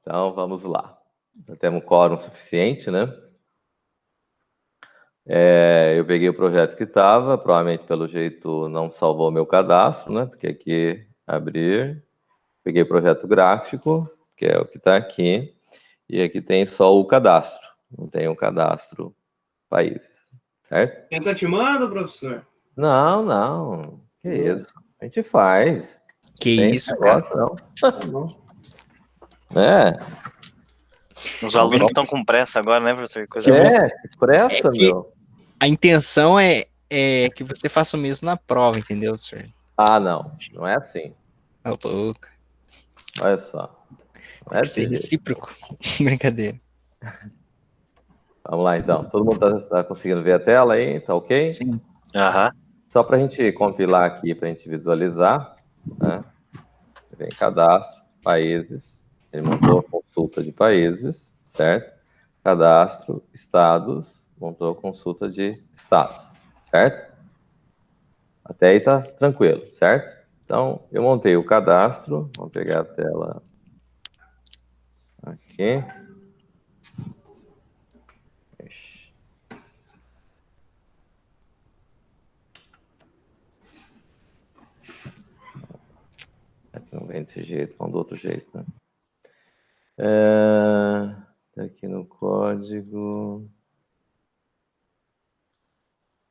Então, vamos lá. Já temos quórum suficiente, né? Eu peguei o projeto que estava, provavelmente pelo jeito não salvou meu cadastro, né? Porque aqui, abrir, peguei o projeto gráfico, que é o que está aqui, e aqui tem só o cadastro, não tem o cadastro países, certo? Quem tá te manda, professor? Não, que isso, a gente faz. Que tem isso, negócio, cara. não. Tá bom. Os alunos estão com pressa agora, né, professor? Se você- pressa, que- meu. A intenção é que você faça o mesmo na prova, entendeu, senhor? Ah, não é assim. Tá louco. Olha só. Não Tem é que ser desse jeito. recíproco. Brincadeira. Vamos lá, então. Todo mundo tá conseguindo ver a tela aí? Tá ok? Sim. Aham. Só para a gente compilar aqui, para a gente visualizar, né? Vem cadastro, países. Ele montou a consulta de países, certo? Cadastro, estados, montou a consulta de estados, certo? Até aí tá tranquilo, certo? Então, eu montei o cadastro. Vamos pegar a tela aqui. Aqui não vem desse jeito, vamos do outro jeito, né? Tá aqui no código.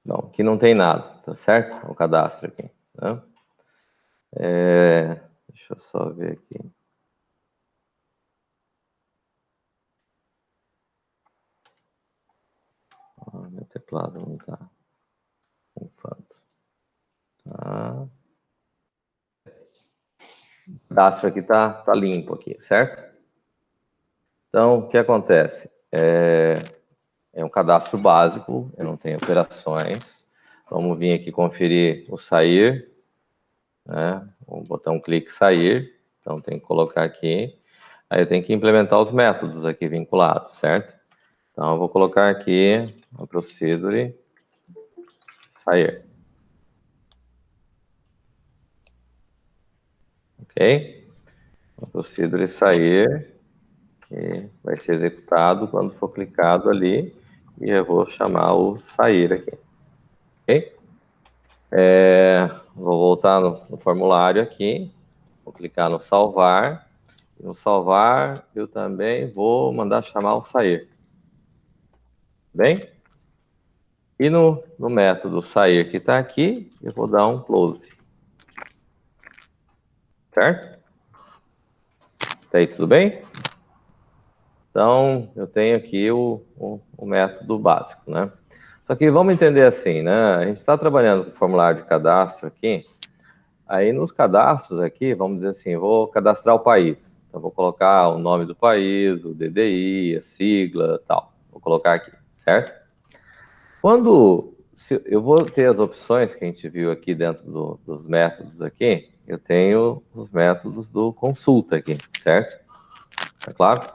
Não, aqui não tem nada, tá certo? O cadastro aqui, né? Deixa eu só ver aqui. Meu teclado não tá funcionando. Tá. O cadastro aqui tá limpo aqui, certo? Então, o que acontece? É um cadastro básico, eu não tenho operações. Vamos vir aqui conferir o sair, né? Vou botar um clique sair, então tem que colocar aqui. Aí eu tenho que implementar os métodos aqui vinculados, certo? Então eu vou colocar aqui a procedure sair. Ok? A procedure sair, que vai ser executado quando for clicado ali, e eu vou chamar o sair aqui. Ok? Vou voltar no formulário aqui, vou clicar no salvar. No salvar, eu também vou mandar chamar o sair. Bem? E no método sair que está aqui, eu vou dar um close. Certo? Tá aí, tudo bem? Então, eu tenho aqui o método básico, né? Só que vamos entender assim, né? A gente está trabalhando com o formulário de cadastro aqui. Aí, nos cadastros aqui, vamos dizer assim, vou cadastrar o país. Então, vou colocar o nome do país, o DDI, a sigla, tal. Vou colocar aqui, certo? Eu vou ter as opções que a gente viu aqui dentro dos métodos aqui, eu tenho os métodos do consulta aqui, certo? Tá claro?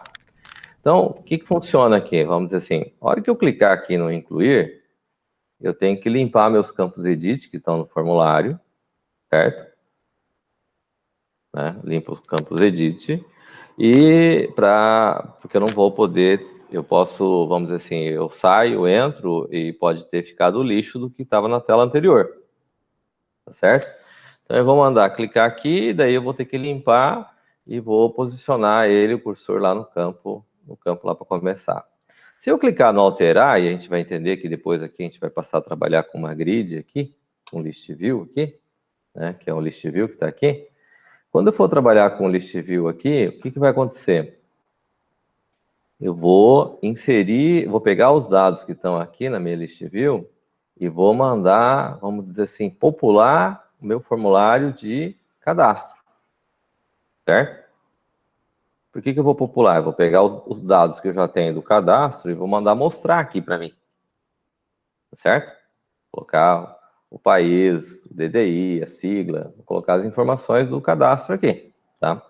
Então, o que funciona aqui? Vamos dizer assim, a hora que eu clicar aqui no incluir, eu tenho que limpar meus campos edit que estão no formulário, certo? Né? Limpo os campos edit, porque eu não vou poder, eu posso, vamos dizer assim, eu saio, entro e pode ter ficado o lixo do que estava na tela anterior, tá certo? Então eu vou mandar clicar aqui, daí eu vou ter que limpar e vou posicionar ele, o cursor lá no campo lá para começar. Se eu clicar no alterar, e a gente vai entender que depois aqui a gente vai passar a trabalhar com uma grid aqui, um list view aqui, né, que é um list view que está aqui. Quando eu for trabalhar com o list view aqui, o que vai acontecer? Eu vou inserir, vou pegar os dados que estão aqui na minha list view e vou mandar, vamos dizer assim, popular o meu formulário de cadastro, certo? Por que eu vou popular? Eu vou pegar os dados que eu já tenho do cadastro e vou mandar mostrar aqui para mim, certo? Vou colocar o país, o DDI, a sigla, vou colocar as informações do cadastro aqui, tá?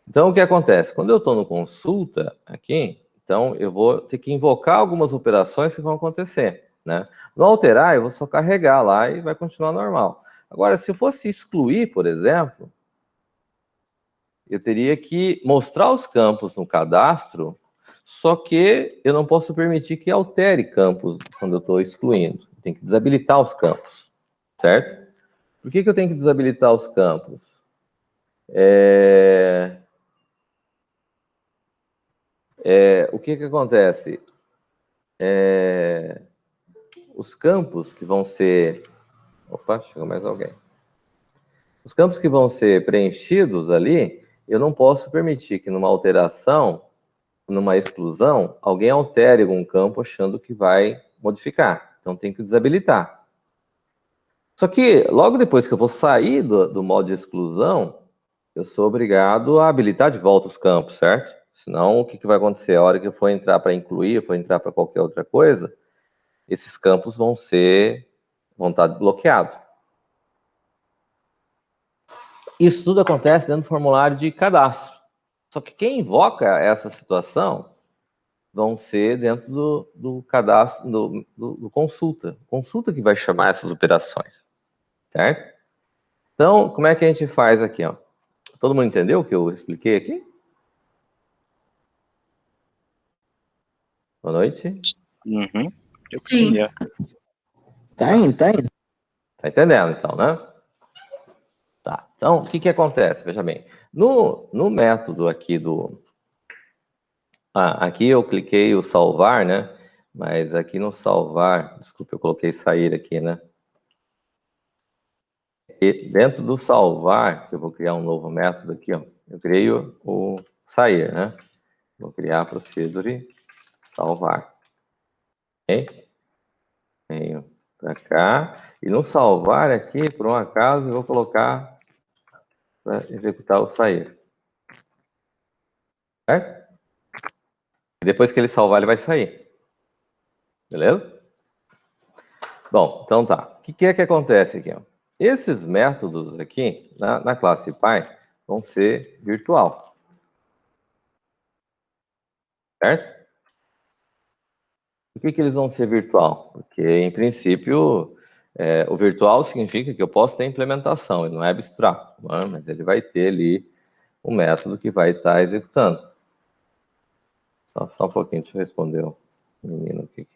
Então, o que acontece? Quando eu estou no consulta aqui, então eu vou ter que invocar algumas operações que vão acontecer, né? No alterar, eu vou só carregar lá e vai continuar normal. Agora, se eu fosse excluir, por exemplo, eu teria que mostrar os campos no cadastro, só que eu não posso permitir que altere campos quando eu estou excluindo. Tem que desabilitar os campos, certo? Por que eu tenho que desabilitar os campos? O que acontece? Os campos que vão ser... Opa, chegou mais alguém. Os campos que vão ser preenchidos ali, eu não posso permitir que numa alteração, numa exclusão, alguém altere algum campo achando que vai modificar. Então tem que desabilitar. Só que logo depois que eu vou sair do modo de exclusão, eu sou obrigado a habilitar de volta os campos, certo? Senão, o que vai acontecer? A hora que eu for entrar para incluir, for entrar para qualquer outra coisa, esses campos vão estar bloqueados. Isso tudo acontece dentro do formulário de cadastro. Só que quem invoca essa situação vão ser dentro do cadastro, do consulta. Consulta que vai chamar essas operações, certo? Então, como é que a gente faz aqui, ó? Todo mundo entendeu o que eu expliquei aqui? Boa noite. Uhum. Eu Sim. entendi. Tá indo. Tá entendendo, então, né? Tá. Então, o que acontece? Veja bem. No método aqui do... aqui eu cliquei o salvar, né? Mas aqui no salvar... Desculpa, eu coloquei sair aqui, né? E dentro do salvar, que eu vou criar um novo método aqui, ó. Eu criei o sair, né? Vou criar procedure salvar. Ok? Venho para cá. E no salvar aqui, por um acaso, eu vou colocar para executar o sair. Certo? E depois que ele salvar, ele vai sair. Beleza? Bom, então tá. O que acontece aqui? Ó? Esses métodos aqui, na classe Py, vão ser virtual. Certo? Por que eles vão ser virtual? Porque, em princípio, o virtual significa que eu posso ter implementação, ele não é abstrato, não é? Mas ele vai ter ali um método que vai estar executando. Só um pouquinho, deixa eu responder o menino aqui.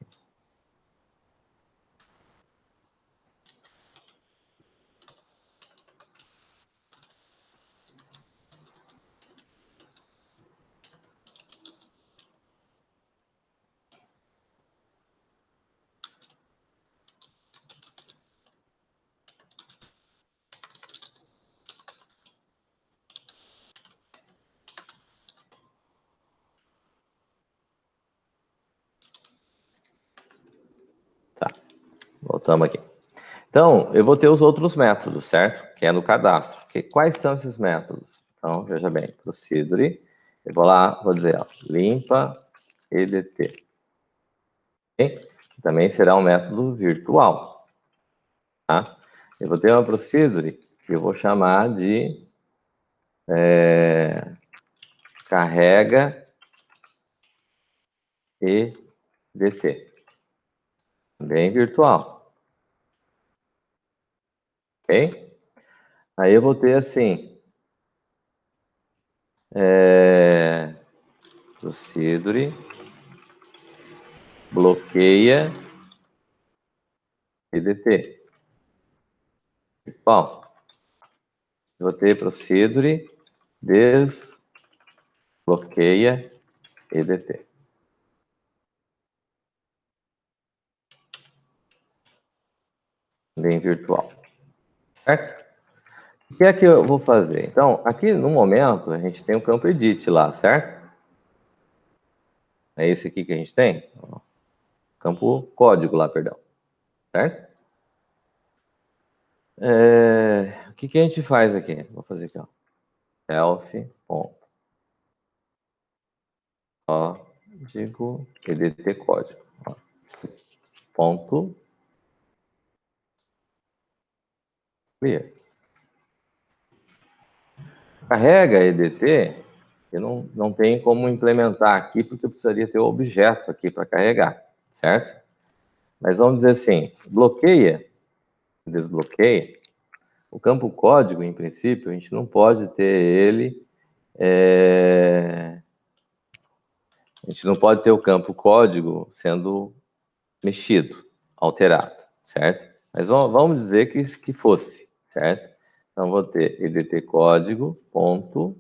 Tá, voltamos aqui. Então, eu vou ter os outros métodos, certo? Que é no cadastro. Quais são esses métodos? Então, veja bem, procedure. Eu vou lá, vou dizer, ó, limpa edt. Okay? Que também será um método virtual. Tá? Eu vou ter uma procedure que eu vou chamar de carrega edt. Também virtual. Ok? Aí eu vou ter assim, procedure bloqueia edt. Bom, eu vou ter procedure desbloqueia edt. Também virtual. Certo? O que é que eu vou fazer? Então, aqui no momento, a gente tem o campo edit lá, certo? É esse aqui que a gente tem? Campo código lá, perdão. Certo? O que a gente faz aqui? Vou fazer aqui, ó. Self.código edt código. Ó. Ponto clear. Carrega edt, eu não tenho como implementar aqui, porque eu precisaria ter o objeto aqui para carregar, certo? Mas vamos dizer assim, bloqueia, desbloqueia, o campo código, em princípio, a gente não pode ter ele A gente não pode ter o campo código sendo mexido, alterado, certo? Mas vamos dizer que fosse, certo? Então, vou ter edt código ponto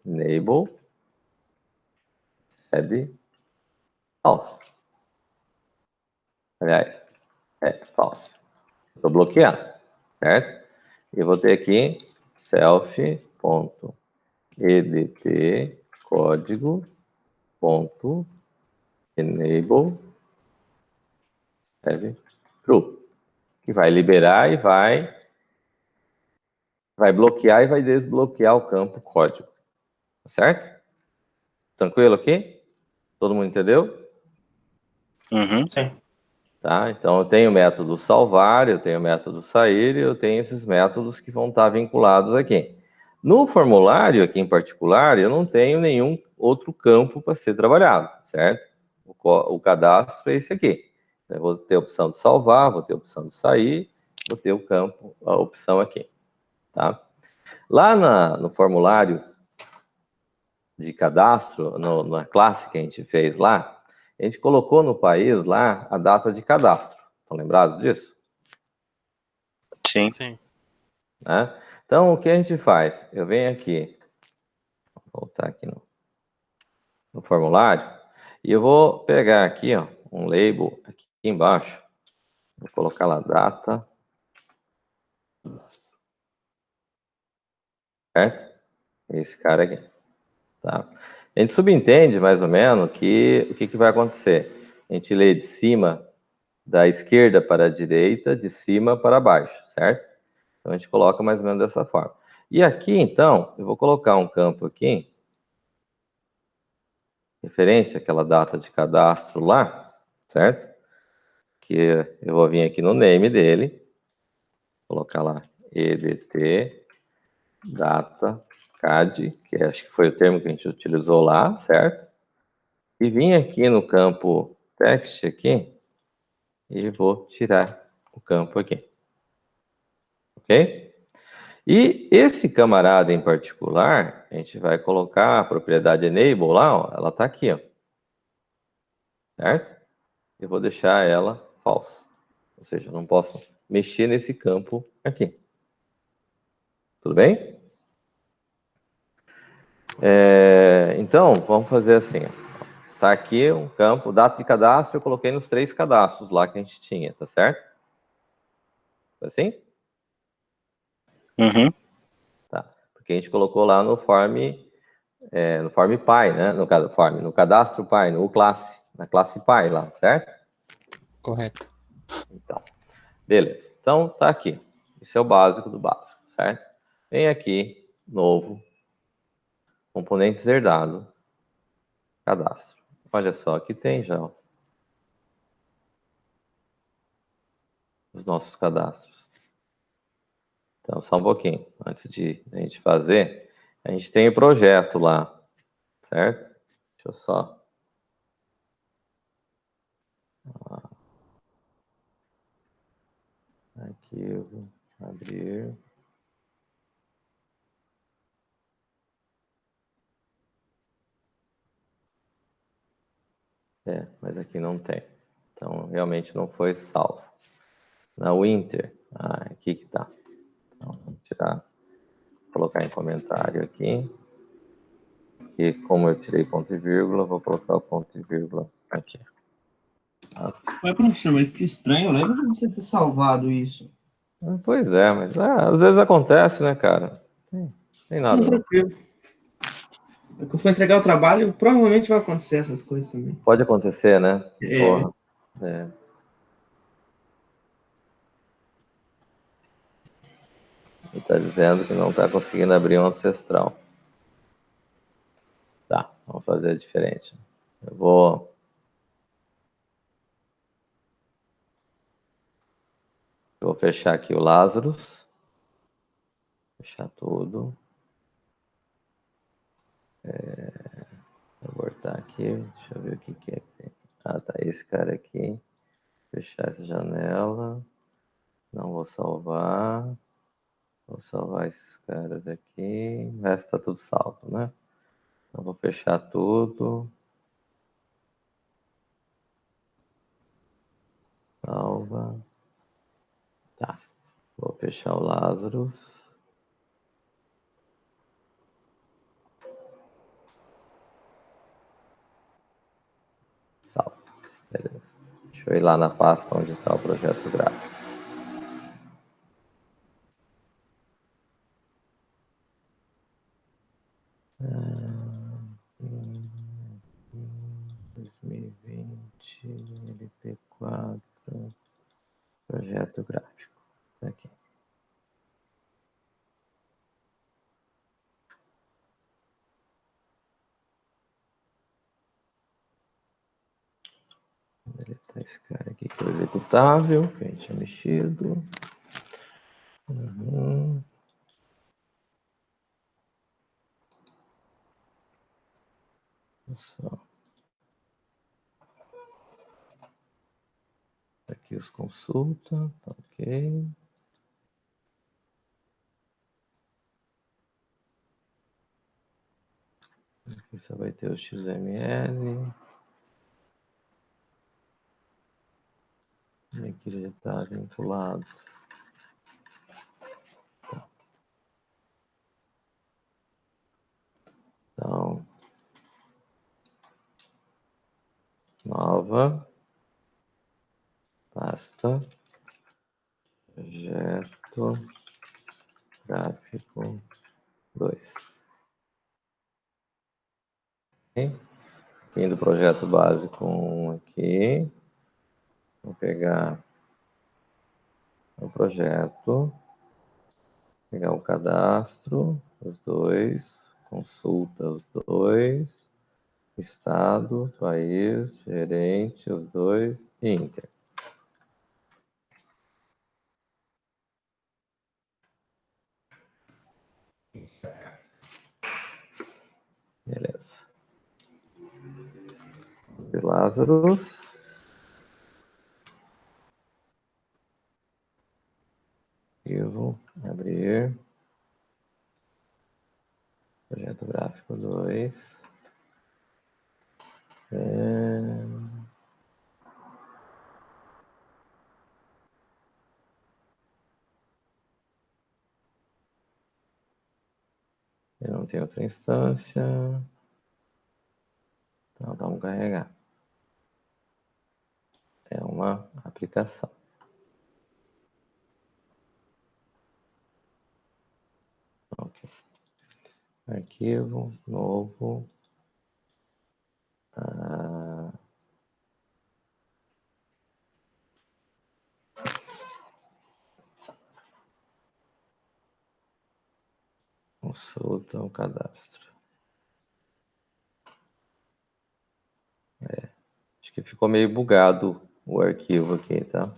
enable set false. Aliás, false. Estou bloqueando, certo? E vou ter aqui self.edt código ponto enable true, que vai liberar e vai bloquear e vai desbloquear o campo código, tá certo? Tranquilo aqui? Todo mundo entendeu? Sim. Tá? Então, eu tenho o método salvar, eu tenho o método sair e eu tenho esses métodos que vão estar vinculados aqui. No formulário, aqui em particular, eu não tenho nenhum outro campo para ser trabalhado, certo? O cadastro é esse aqui. Eu vou ter a opção de salvar, vou ter a opção de sair, vou ter o campo, a opção aqui, tá? Lá no formulário de cadastro, na classe que a gente fez lá, a gente colocou no país lá a data de cadastro. Estão lembrados disso? Sim. Sim. Né? Então, o que a gente faz? Eu venho aqui, vou voltar aqui no formulário, e eu vou pegar aqui, ó, um label aqui embaixo, vou colocar lá data, certo? Esse cara aqui, tá? A gente subentende, mais ou menos, que o que vai acontecer? A gente lê de cima, da esquerda para a direita, de cima para baixo, certo? Então, a gente coloca mais ou menos dessa forma. E aqui, então, eu vou colocar um campo aqui, referente àquela data de cadastro lá, certo? Que eu vou vir aqui no name dele, colocar lá edt data cad, que acho que foi o termo que a gente utilizou lá, certo? E vim aqui no campo text aqui e vou tirar o campo aqui. Ok? E esse camarada em particular, a gente vai colocar a propriedade enable lá, ó, ela está aqui, ó, certo? Eu vou deixar ela false. Ou seja, eu não posso mexer nesse campo aqui. Tudo bem? Então, vamos fazer assim. Está aqui um campo, data de cadastro, eu coloquei nos 3 cadastros lá que a gente tinha, tá certo? Foi assim? Tá. Porque a gente colocou lá no form pai, né? No cadastro pai, no classe, na classe pai lá, certo? Correto. Então, beleza. Então, tá aqui. Isso é o básico do básico, certo? Vem aqui, novo, componentes herdado, cadastro. Olha só, aqui tem já ó, os nossos cadastros. Então, só um pouquinho. Antes de a gente fazer, a gente tem o projeto lá, certo? Deixa eu só... Arquivo, abrir... mas aqui não tem. Então, realmente não foi salvo. Na Winter, aqui que tá. Então, vamos tirar, colocar em comentário aqui. E como eu tirei ponto e vírgula, vou colocar o ponto e vírgula aqui. Mas, professor, mas que estranho, eu lembro de você ter salvado isso. Pois é, mas às vezes acontece, né, cara? Tem nada. Não, tranquilo. É que eu for entregar o trabalho, provavelmente vai acontecer essas coisas também. Pode acontecer, né? Porra. Ele está dizendo que não está conseguindo abrir um ancestral. Tá, vamos fazer diferente. Eu vou fechar aqui o Lazarus. Fechar tudo. Deixa eu ver o que que é que tem. Ah, tá. Esse cara aqui. Fechar essa janela. Não vou salvar. Vou salvar esses caras aqui. O resto tá tudo salvo, né? Então vou fechar tudo. Salva. Tá. Vou fechar o Lazarus. Salva. Beleza. Deixa eu ir lá na pasta onde está o projeto gráfico. Aqui, 2020, LP4, projeto gráfico. Aqui. Deletar esse cara aqui que é o executável, que a gente tinha mexido. Só. Aqui os consulta, tá ok. Aqui só vai ter o XML. E aqui ele está vinculado. Tá. Então, nova pasta, projeto gráfico 2. Okay? Fim do projeto básico 1 aqui. Vou pegar o projeto, pegar o cadastro, os dois, consulta os dois, estado, país, gerente, os dois, e Inter. Beleza. De Lazarus. Arquivo, abrir. Projeto gráfico 2. Eu não tenho outra instância. Então vamos carregar. É uma aplicação. Ok. Arquivo, novo. Consulta o cadastro. Acho que ficou meio bugado o arquivo aqui, tá?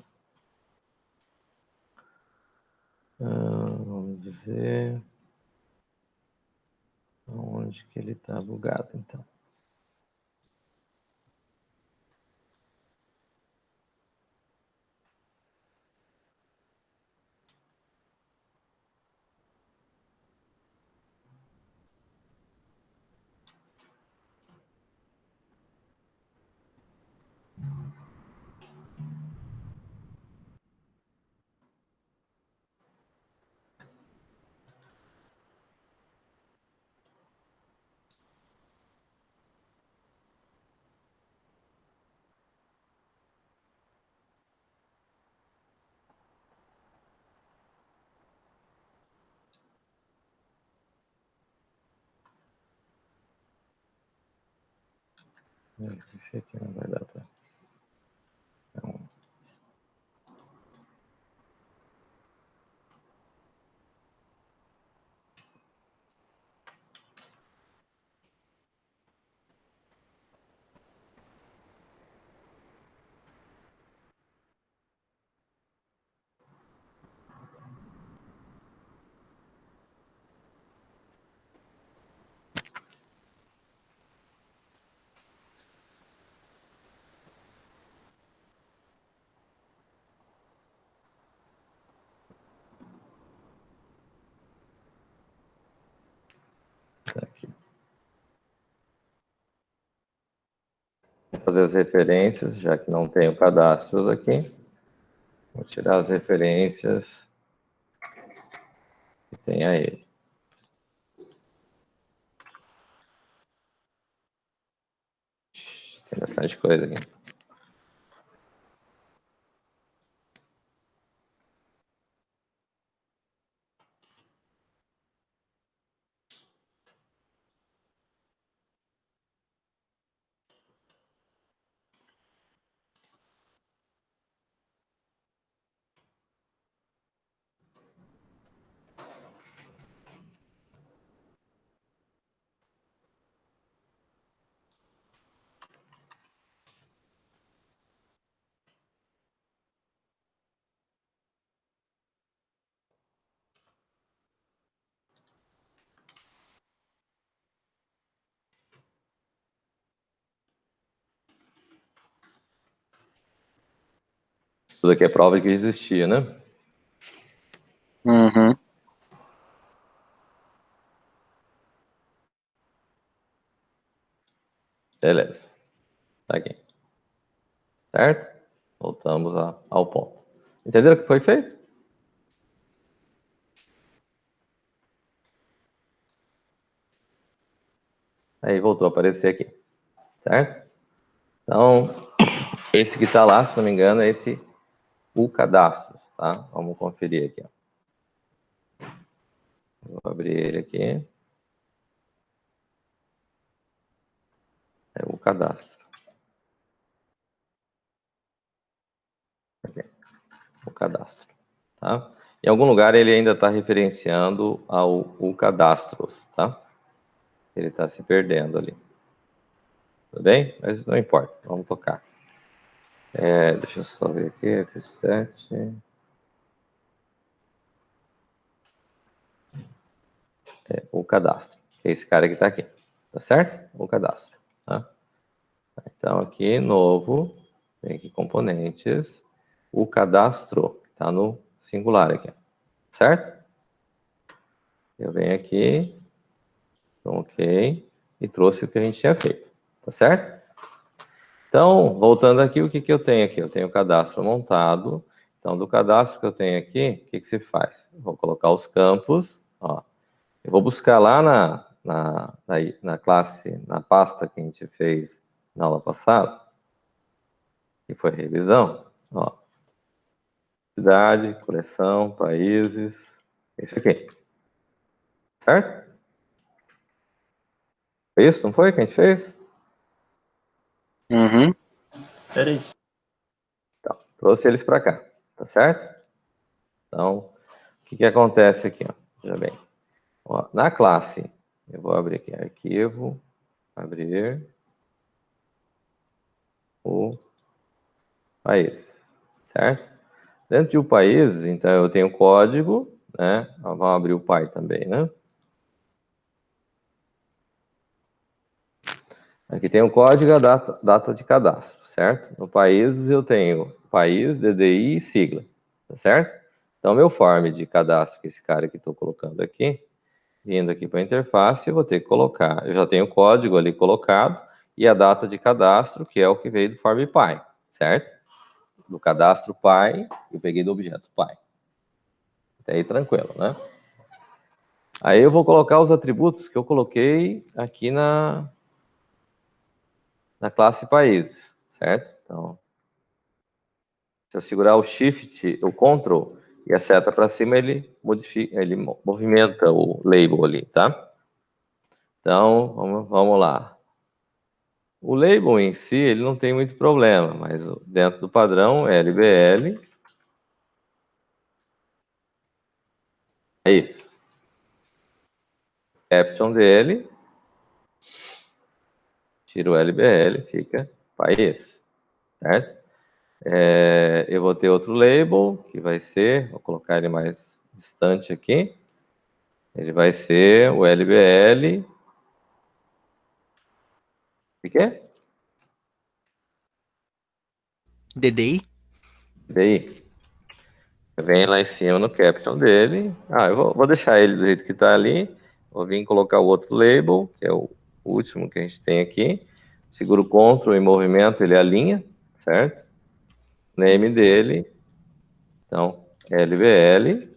Vamos ver onde que ele está bugado, então. Esse aqui não vai dar para. Não. fazer as referências, já que não tenho cadastros aqui. Vou tirar as referências que tem aí. Tem bastante coisa aqui. Tudo aqui é prova que existia, né? Uhum. Beleza. Tá aqui. Certo? Voltamos ao ponto. Entenderam o que foi feito? Aí voltou a aparecer aqui. Certo? Então, esse que está lá, se não me engano, é esse o cadastro, tá? Vamos conferir aqui. Ó. Vou abrir ele aqui. É o cadastro. Aqui. O cadastro. Tá? Em algum lugar ele ainda está referenciando ao cadastros, tá? Ele está se perdendo ali. Tudo bem? Mas não importa, vamos tocar. Deixa eu só ver aqui, F7. O cadastro. É esse cara que está aqui. Tá certo? O cadastro. Tá? Então, aqui, novo. Vem aqui, componentes. O cadastro. Está no singular aqui. Certo? Eu venho aqui. Então, ok. E trouxe o que a gente tinha feito. Tá certo? Então, voltando aqui, o que eu tenho aqui? Eu tenho o cadastro montado. Então, do cadastro que eu tenho aqui, o que se faz? Eu vou colocar os campos. Ó. Eu vou buscar lá na classe, na pasta que a gente fez na aula passada, que foi revisão. Ó. Cidade, coleção, países. Esse aqui. Certo? Foi isso? Não foi que a gente fez? Uhum. Era isso. Então, trouxe eles para cá. Tá certo? Então, o que acontece aqui? Ó? Veja bem. Ó, na classe, eu vou abrir aqui, arquivo, abrir o países, certo? Dentro de o países, então eu tenho código, né? Vamos abrir o pai também, né? Aqui tem o código e a data de cadastro, certo? No países eu tenho país, DDI e sigla, tá certo? Então, meu form de cadastro, que esse cara que estou colocando aqui, vindo aqui para a interface, eu vou ter que colocar, eu já tenho o código ali colocado e a data de cadastro, que é o que veio do form pai, certo? Do cadastro pai, eu peguei do objeto pai. Até aí tranquilo, né? Aí eu vou colocar os atributos que eu coloquei aqui na classe países, certo? Então, se eu segurar o Shift, o Ctrl e a seta para cima, ele movimenta o label ali, tá? Então, vamos lá. O label em si, ele não tem muito problema, mas dentro do padrão LBL, é isso. Caption dele, tira o LBL, fica país, certo? Eu vou ter outro label, que vai ser, vou colocar ele mais distante aqui, ele vai ser o LBL, o que é? DDI? DI. Vem lá em cima no caption dele. Eu vou deixar ele do jeito que está ali. Vou vir colocar o outro label, que é o último que a gente tem aqui. Seguro Ctrl em movimento, ele alinha, certo? Name dele, então, LBL.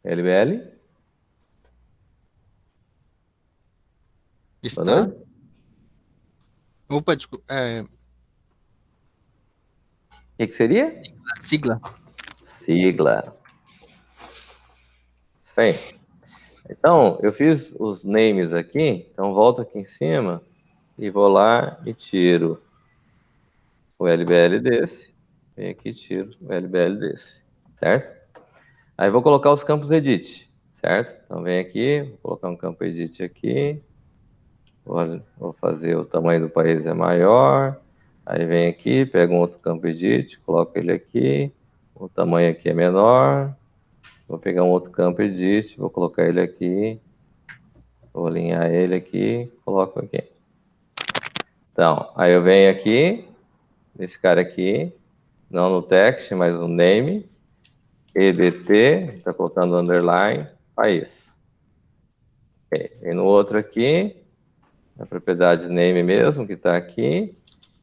LBL. Está. Banana? Opa, desculpa. O que seria? Sigla. Sigla. Bem, então, eu fiz os names aqui, então volto aqui em cima e vou lá e tiro o LBL desse, vem aqui e tiro o LBL desse, certo? Aí vou colocar os campos edit, certo? Então vem aqui, vou colocar um campo edit aqui, vou fazer o tamanho do país é maior, aí vem aqui, pega um outro campo edit, coloco ele aqui, o tamanho aqui é menor, vou pegar um outro campo edit, vou colocar ele aqui, vou alinhar ele aqui, coloco aqui. Então, aí eu venho aqui, nesse cara aqui, não no text, mas no name, EDT, está colocando underline, país. Okay. E no outro aqui, na propriedade name mesmo, que está aqui,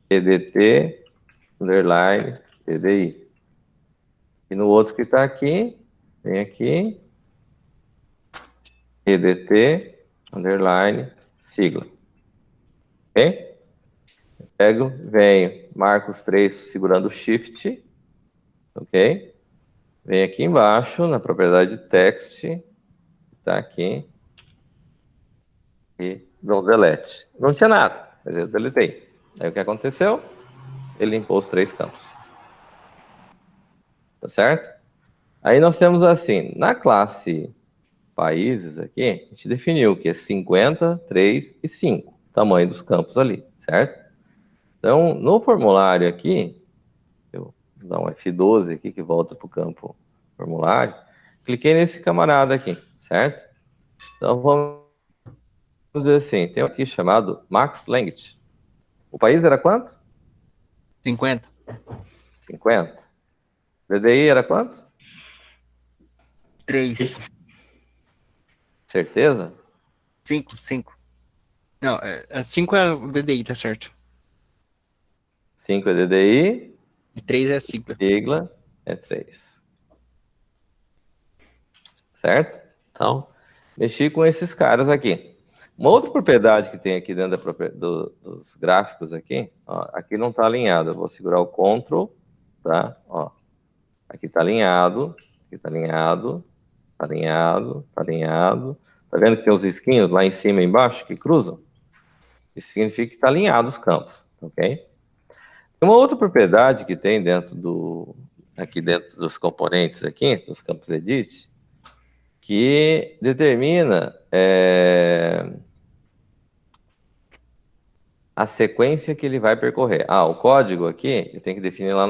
EDT, underline, TDI. E no outro que está aqui, vem aqui, EDT, underline, sigla. Ok? Pego, venho, marco os três segurando o Shift, ok? Venho aqui embaixo, na propriedade text, está aqui, e dou delete. Não tinha nada, mas eu deletei. Aí o que aconteceu? Ele limpou os três campos. Tá certo? Aí nós temos assim, na classe países aqui, a gente definiu que é 50, 3 e 5, tamanho dos campos ali, certo? Então, no formulário aqui, eu vou dar um F12 aqui que volta para o campo formulário, cliquei nesse camarada aqui, certo? Então, vamos dizer assim, tem um aqui chamado Max Length. O país era quanto? 50. 50. DDI era quanto? 3. Certeza? 5. Não, 5 é o DDI, tá certo. 5 é DDI. E 3 é a sigla. Sigla é 3. Certo? Então, mexi com esses caras aqui. Uma outra propriedade que tem aqui dentro dos gráficos aqui, ó, aqui não está alinhado. Eu vou segurar o Ctrl, tá? Ó, aqui está alinhado, aqui está alinhado, está alinhado, está alinhado. Tá vendo que tem os risquinhos lá em cima e embaixo que cruzam? Isso significa que está alinhado os campos, ok? Tem uma outra propriedade que tem aqui dentro dos componentes aqui, dos campos edit, que determina a sequência que ele vai percorrer. O código aqui, eu tenho que definir lá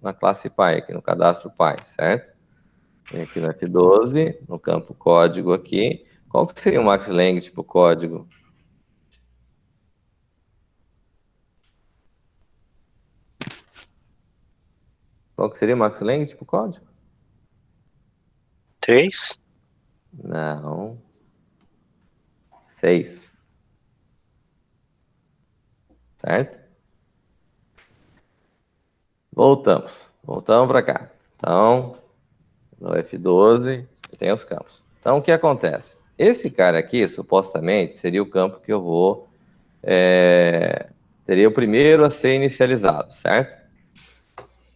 na classe Py, aqui no cadastro Py, certo? Vem aqui no F12, no campo código aqui. Qual que seria o max length para o código? Qual que seria o max length para o código? 3? Não. 6. Certo? Voltamos para cá. Então, no F12, tem os campos. Então, o que acontece? Esse cara aqui, supostamente, seria o campo que eu vou... seria o primeiro a ser inicializado, certo?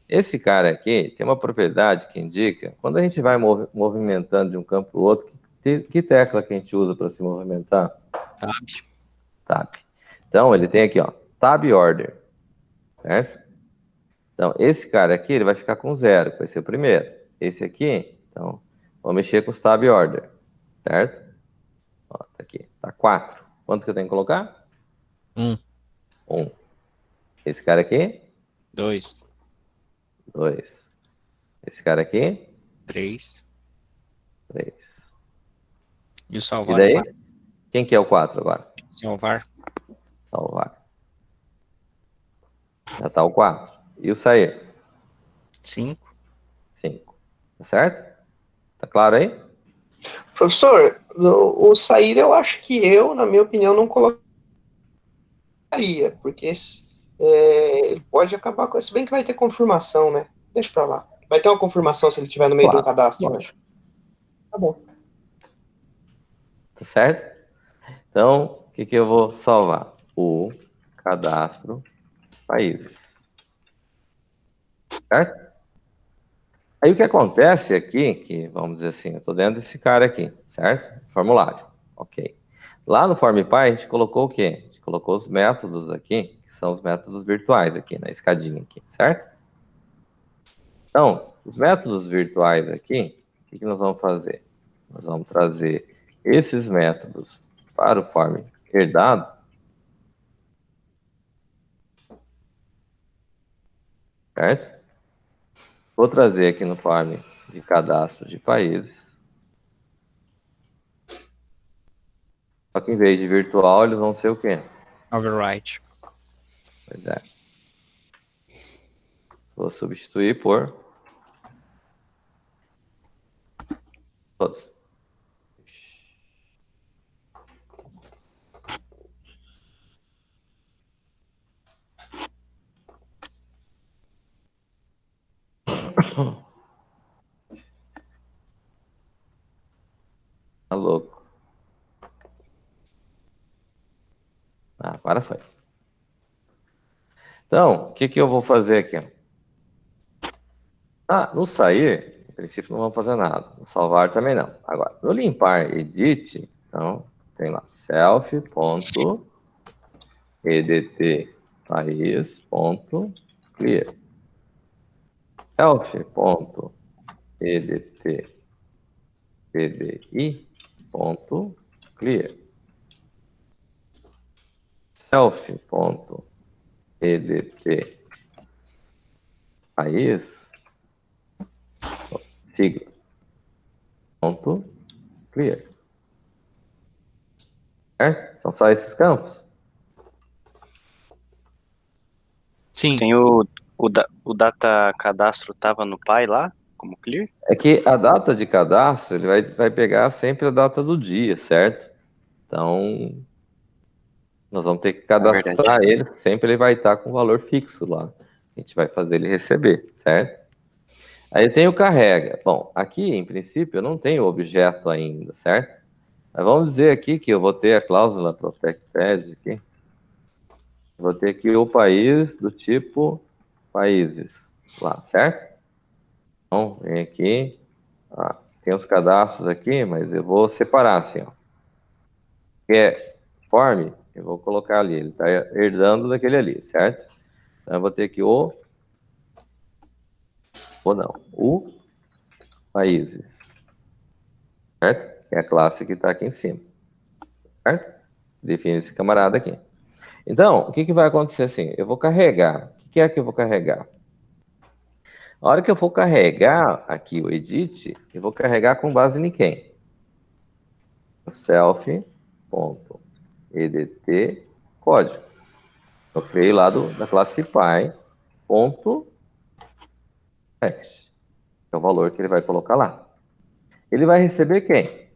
Esse cara aqui tem uma propriedade que indica, quando a gente vai movimentando de um campo para o outro, que tecla que a gente usa para se movimentar? Tab. Então, ele tem aqui, ó, Tab Order, certo? Então, esse cara aqui, ele vai ficar com 0, que vai ser o primeiro. Esse aqui, então, vou mexer com os Tab Order, certo? Ó, tá aqui, tá 4. Quanto que eu tenho que colocar? 1. 1. Esse cara aqui? 2. 2. Esse cara aqui? 3. 3. E o E salvar? daí? 4. Quem que é o 4 agora? Salvar. Salvar. Já tá o 4. E o sair? 5. 5. Tá certo? Tá claro aí? Professor, O sair, eu acho que na minha opinião, não colocaria, porque ele pode acabar com. Se bem que vai ter confirmação, né? Deixa pra lá. Vai ter uma confirmação se ele estiver no meio de um cadastro, né? Tá bom. Tá certo? Então, o que eu vou salvar? O cadastro países. Certo? Aí o que acontece aqui, que vamos dizer assim, eu estou dentro desse cara aqui, certo? Formulário. Ok. Lá no FormPy a gente colocou o quê? A gente colocou os métodos aqui, que são os métodos virtuais aqui, na escadinha aqui, certo? Então, os métodos virtuais aqui, o que nós vamos fazer? Nós vamos trazer esses métodos para o form herdado, certo? Vou trazer aqui no form de cadastro de países. Só que em vez de virtual, eles vão ser o quê? Override. Pois é. Vou substituir por todos. Tá louco. Ah, agora foi. Então, o que eu vou fazer aqui? Ah, no sair, em princípio não vamos fazer nada. No salvar também não. Agora, no limpar edit, então, tem lá self.edt país.clear. Self.edt pdi.clear. Self.edt país, sigla, ponto, clear. Certo? São só esses campos. Sim. Tem o data cadastro tava no Pi lá, como clear? É que a data de cadastro, ele vai pegar sempre a data do dia, certo? Então, nós vamos ter que cadastrar ele, sempre ele vai estar com valor fixo lá. A gente vai fazer ele receber, certo? Aí tem o carrega. Bom, aqui, em princípio, eu não tenho objeto ainda, certo? Mas vamos dizer aqui que eu vou ter a cláusula protect aqui. Vou ter aqui o país do tipo países lá, certo? Então, vem aqui. Tem os cadastros aqui, mas eu vou separar assim, ó. Que é form, eu vou colocar ali. Ele está herdando daquele ali, certo? Então, eu vou ter aqui o países. Certo? Que é a classe que está aqui em cima. Certo? Define esse camarada aqui. Então, o que vai acontecer assim? Eu vou carregar. O que é que eu vou carregar? A hora que eu for carregar aqui o edit, eu vou carregar com base em quem? Self.edt código. Eu criei lá da classe Py.text. É o valor que ele vai colocar lá. Ele vai receber quem?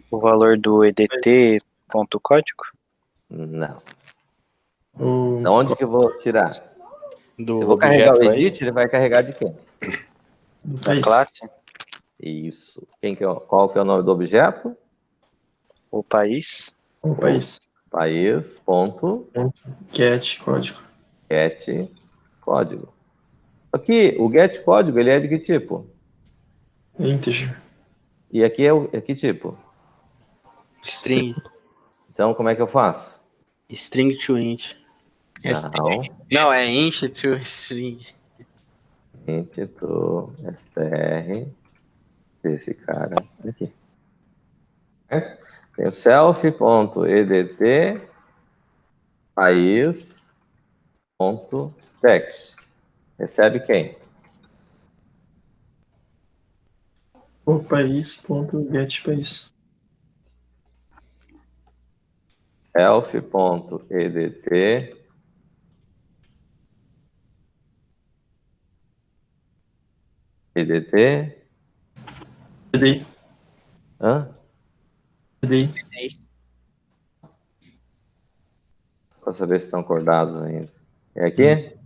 O valor do edt.código? Não. Da onde que eu vou tirar? Se Do eu vou carregar o objeto aí. edit, ele vai carregar de quem? Da classe? Isso. Qual que é o nome do objeto? O país? O país. País. Get código. Get código. Aqui, o get código, ele é de que tipo? Integer. E aqui é que tipo? String. Então, como é que eu faço? String to int. Não. Não, é int to string. Int to str desse cara aqui. Tem o self.edt país.text. Recebe quem? O país.get país. Self.edt DDI. Hã? DDI. Para saber se estão acordados ainda. É aqui?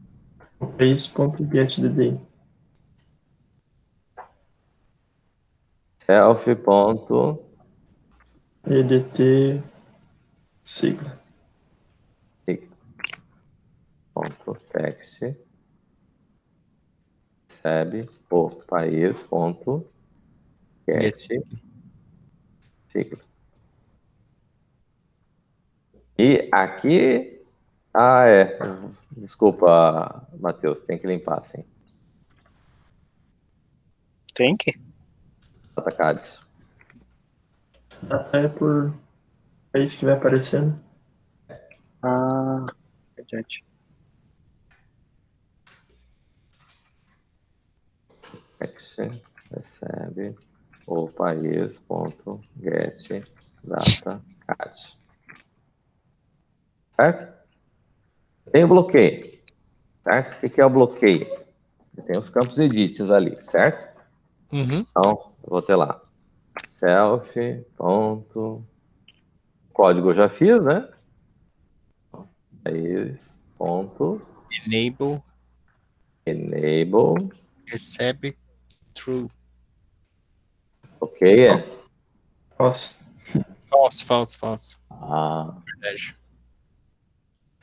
País.getDDI. Self. Ponto. EDT sigla. Ponto. Text. Recebe o país. Ponto. Get. Sigla. E aqui. Ah, é. Desculpa, Matheus. Tem que limpar, sim. Tem que? Atacados. É por país que vai aparecendo. Ah, verdade. Action recebe o país ponto get data cat. Certo? Tem o bloqueio, certo? O que é o bloqueio? Tem os campos edits ali, certo? Uhum. Então, eu vou ter lá self ponto código eu já fiz, né? País ponto Enable, enable, recebe, true. ok, é? Nossa. False. Ah, Verdade.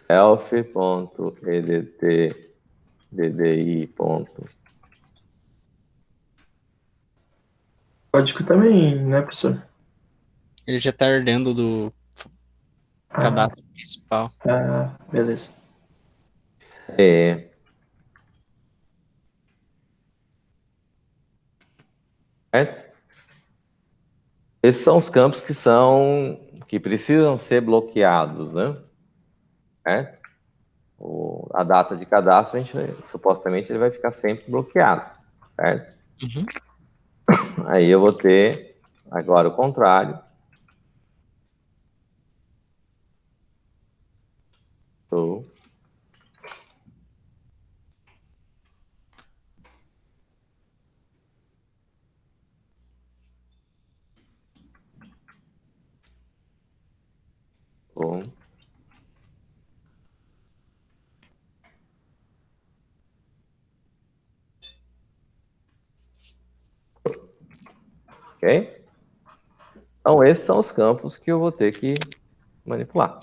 self.edt ddi ponto. Código também, né, professor? Ele já tá herdando do cadastro principal. Beleza. É. Certo? Esses são os campos que precisam ser bloqueados, né? Certo? A data de cadastro, supostamente, ele vai ficar sempre bloqueado, certo? Uhum. Aí eu vou ter agora o contrário. True. True. Ok? Então, esses são os campos que eu vou ter que manipular.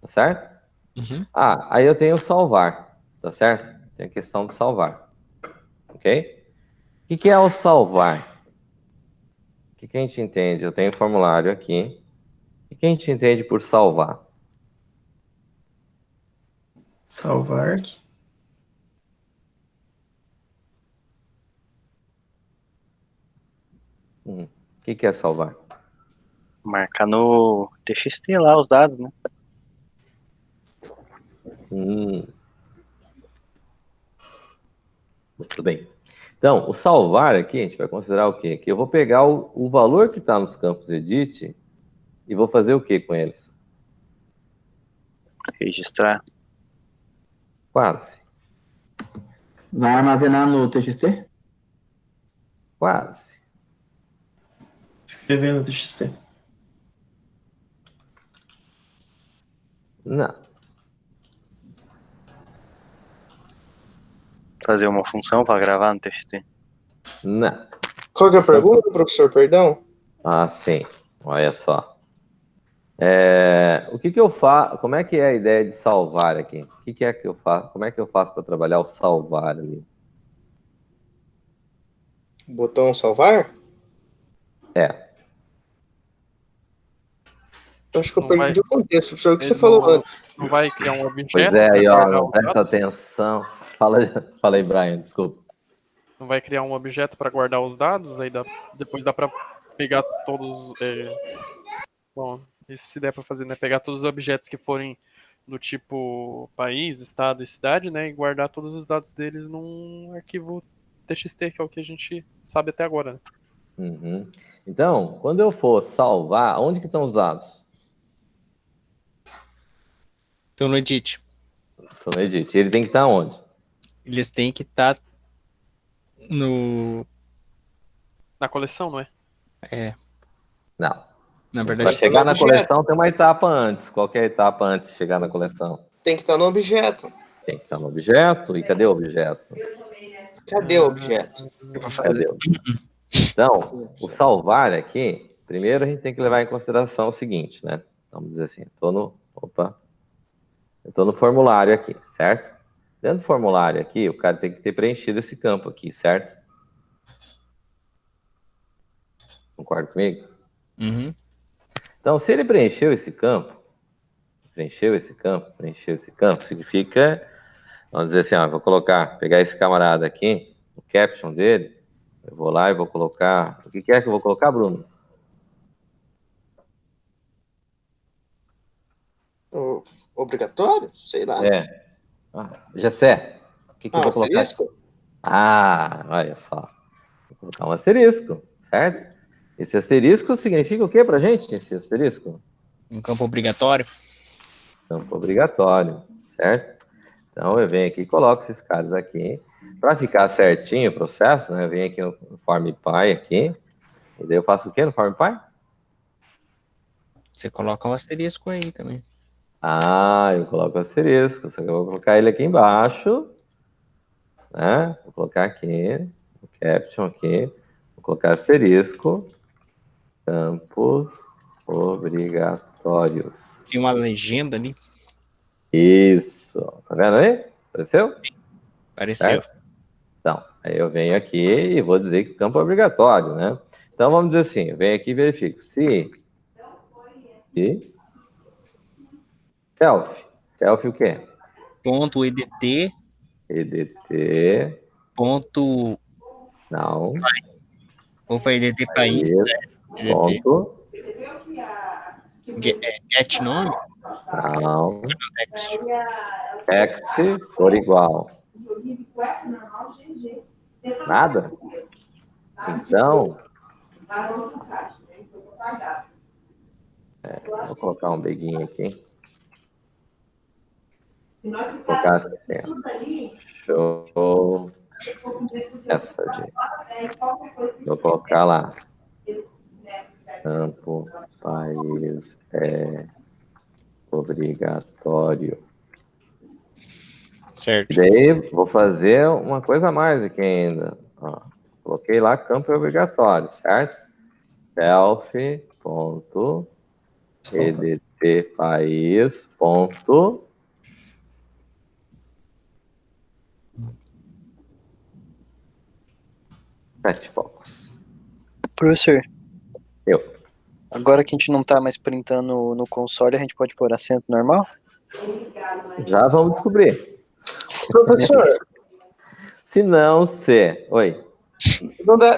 Tá certo? Uhum. Aí eu tenho salvar. Tá certo? Tem a questão do salvar. Ok? O que é o salvar? O que a gente entende? Eu tenho um formulário aqui. O que a gente entende por salvar? Salvar aqui. O que é salvar? Marcar no TXT lá os dados, né? Muito bem. Então, o salvar aqui, a gente vai considerar o quê? Que eu vou pegar o valor que está nos campos edit e vou fazer o que com eles? Registrar. Quase. Vai armazenar no TXT? Quase. Escrever no TXT. Não. Fazer uma função para gravar no TXT. Não. Qual que é a pergunta, professor? Perdão? Ah, sim. Olha só. O que eu faço? Como é que é a ideia de salvar aqui? O que é que eu faço? Como é que eu faço para trabalhar o salvar ali? Botão salvar? Eu acho que eu Não perdi o contexto, professor. O que Ele você falou antes? não vai criar um objeto Pois é, para aí, ó, guardar não os presta dados? atenção. Fala aí, Brian, desculpa. Não vai criar um objeto para guardar os dados? Aí depois dá para pegar todos. Bom, isso se der para fazer, né? Pegar todos os objetos que forem do tipo país, estado e cidade, né? E guardar todos os dados deles num arquivo TXT, que é o que a gente sabe até agora, né? Uhum. Então, quando eu for salvar, onde que estão os dados? Então no edit. Estão no edit. Ele tem que estar onde? Eles têm que estar no Na coleção, não é? É, Não. na Para verdade, chegar na objeto. coleção tem uma etapa antes. Qual que é a etapa antes de chegar na coleção? Tem que estar no objeto. Tem que estar no objeto. E cadê o objeto? Cadê o objeto? eu vou fazer. Cadê? Então, o salvar aqui, primeiro a gente tem que levar em consideração o seguinte, né? Vamos dizer assim, eu estou no formulário aqui, certo? Dentro do formulário aqui, o cara tem que ter preenchido esse campo aqui, certo? Concorda comigo? Uhum. Então, se ele preencheu esse campo, significa, vamos dizer assim, ó, vou pegar esse camarada aqui, o caption dele, eu vou lá e vou colocar, o que é que eu vou colocar, Bruno? Obrigatório? Sei lá. Gessé, o que eu vou colocar? Asterisco? Olha só, vou colocar um asterisco, certo? Esse asterisco significa o que pra gente, esse asterisco? Um campo obrigatório. Campo obrigatório, certo? Então eu venho aqui e coloco esses caras aqui. Para ficar certinho o processo, né? Eu venho aqui no FormPy aqui. E daí eu faço o quê no FormPy? Você coloca um asterisco aí também. Eu coloco o asterisco. Só que eu vou colocar ele aqui embaixo. Né? Vou colocar aqui, o caption aqui. Vou colocar asterisco. Campos obrigatórios. Tem uma legenda ali. Isso. Tá vendo aí? Apareceu? Apareceu. Certo? Então, aí eu venho aqui e vou dizer que o campo é obrigatório, né? Então, vamos dizer assim, eu venho aqui e verifico. Se self o quê? Ponto EDT. EDT, Ponto. não. Opa, EDT país. EDT. Ponto, Get nome. não. Text for igual. Nada? Então, vou colocar um beguinho aqui. Vou colocar assim, show message. Vou colocar lá. Campo país é obrigatório. Certo. E daí vou fazer uma coisa a mais aqui ainda. Ó, coloquei lá campo é obrigatório, certo? Self.edt país. Sete focos. Professor, Eu. agora que a gente não tá mais printando no console, a gente pode pôr acento normal? Já vamos descobrir. Professor, Se não, se. Oi.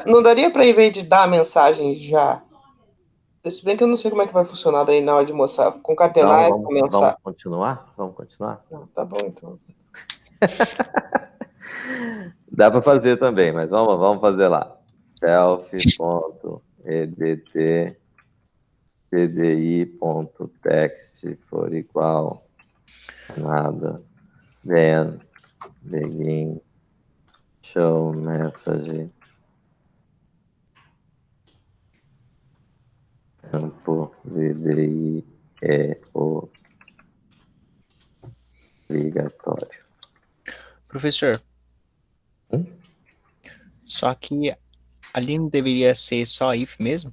não daria para, em vez de dar a mensagem já, se bem que eu não sei como é que vai funcionar daí na hora de mostrar, concatenar essa mensagem. Vamos continuar? Vamos continuar? Não, tá bom, então. Dá para fazer também, mas vamos fazer lá. Self.edt cdi.text for igual a nada. Then begin show message. Campo VDI é obrigatório. Professor. Só que ali não deveria ser só if mesmo?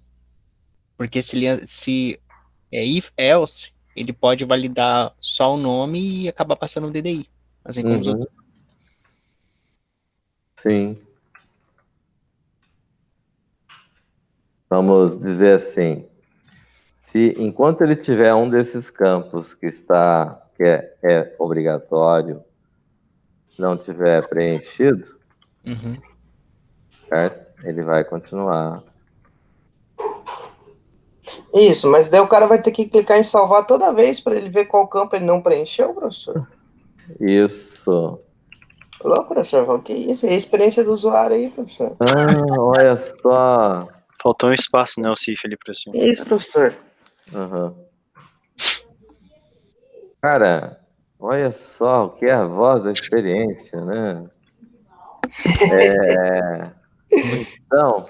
Porque se é if else, ele pode validar só o nome e acabar passando o DDI. Assim como os outros. Sim. Vamos dizer assim, se enquanto ele tiver um desses campos que é obrigatório, não tiver preenchido, certo? Ele vai continuar. Isso, mas daí o cara vai ter que clicar em salvar toda vez para ele ver qual campo ele não preencheu, professor? Isso. Alô, professor, que isso? É a experiência do usuário aí, professor. Olha só. Faltou um espaço, né, o CIF ali, professor. É isso, professor. Cara, olha só o que é a voz da experiência, né? Então...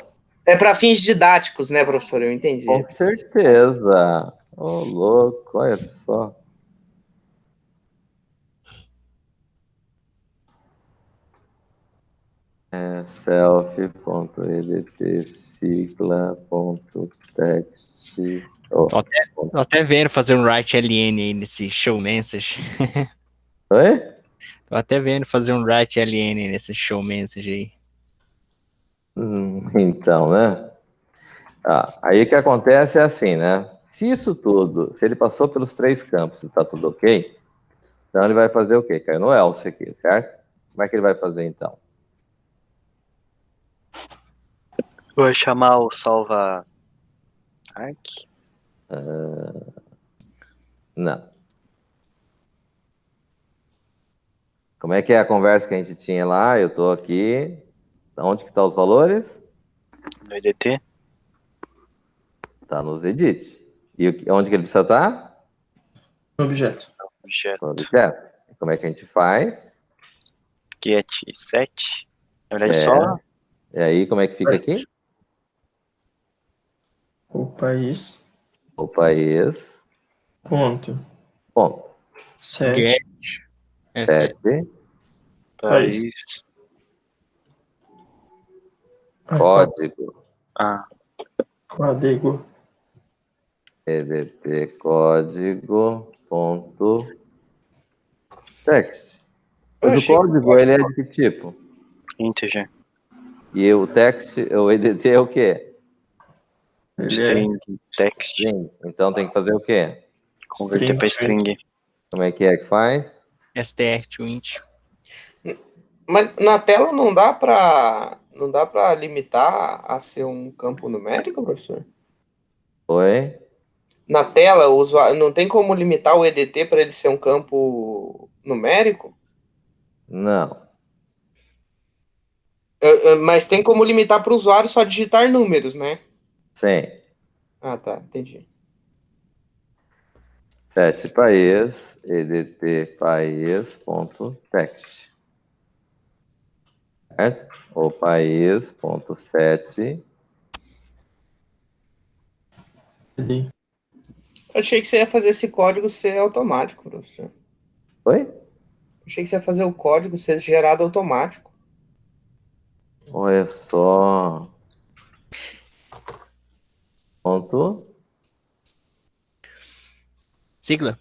É para fins didáticos, né, professor? Eu entendi. Com certeza. Ô, louco, olha só. Self.edt sigla.text. Tô até vendo fazer um write LN aí nesse show message. Oi? Tô até vendo fazer um write LN nesse show message aí. Então, né? Aí o que acontece é assim, né? Se isso tudo, se ele passou pelos 3 campos e tá tudo ok, então ele vai fazer o quê? Caiu no else aqui, certo? Como é que ele vai fazer então? Vai chamar o salva arc? Não. Como é que é a conversa que a gente tinha lá? Eu tô aqui. Onde que tá os valores? No EDT? Tá nos edit. E onde que ele precisa estar? Objeto. Objeto. No objeto. Como é que a gente faz? Get set. Na verdade, só. E aí, como é que fica aqui? O país. O país. Ponto. Ponto. 7. 7. País. Código. Código. EDT código ponto text. Mas o código, ele é de que tipo? Integer. E o text, o EDT é o quê? String. Text. String. Então tem que fazer o quê? Converter para string. Como é que faz? str to int. Mas na tela não dá para limitar a ser um campo numérico, professor? Oi? Na tela, o usuário não tem como limitar o EDT para ele ser um campo numérico? Não. Mas tem como limitar para o usuário só digitar números, né? Sim. Ah, tá, entendi. 7 país, EDT país ponto text. Certo? O país ponto 7. Eu achei que você ia fazer esse código ser automático, professor. Oi? Achei que você ia fazer o código ser gerado automático. Olha só. Ponto. Sigla.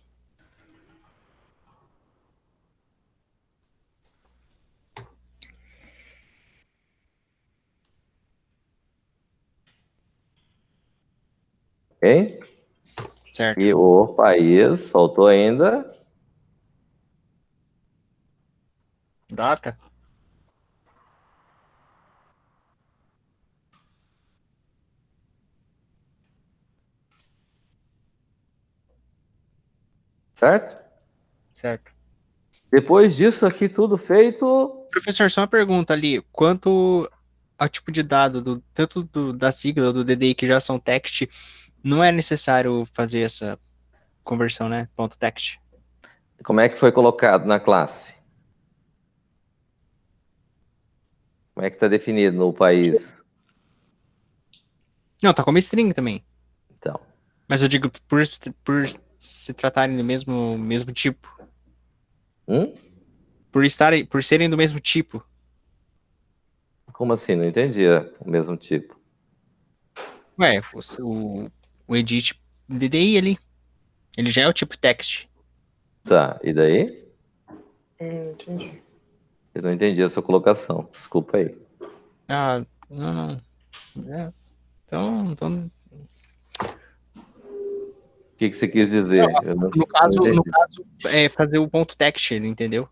Ok? Certo. E o país, faltou ainda. Data. Certo? Certo. Depois disso aqui tudo feito. Professor, só uma pergunta ali. Quanto ao tipo de dado, tanto da sigla ou do DDI que já são text, não é necessário fazer essa conversão, né? Ponto text. Como é que foi colocado na classe? Como é que está definido no país? Não, tá como string também. Então. Mas eu digo por se tratarem do mesmo tipo. Por serem do mesmo tipo. Como assim? Não entendi o mesmo tipo. Ué, o edit DDI ali. Ele já é o tipo text. Tá, e daí? Entendi. Eu não entendi a sua colocação. Desculpa aí. Ah, não. É, então... O que você quis dizer? No caso, é fazer o ponto text, entendeu?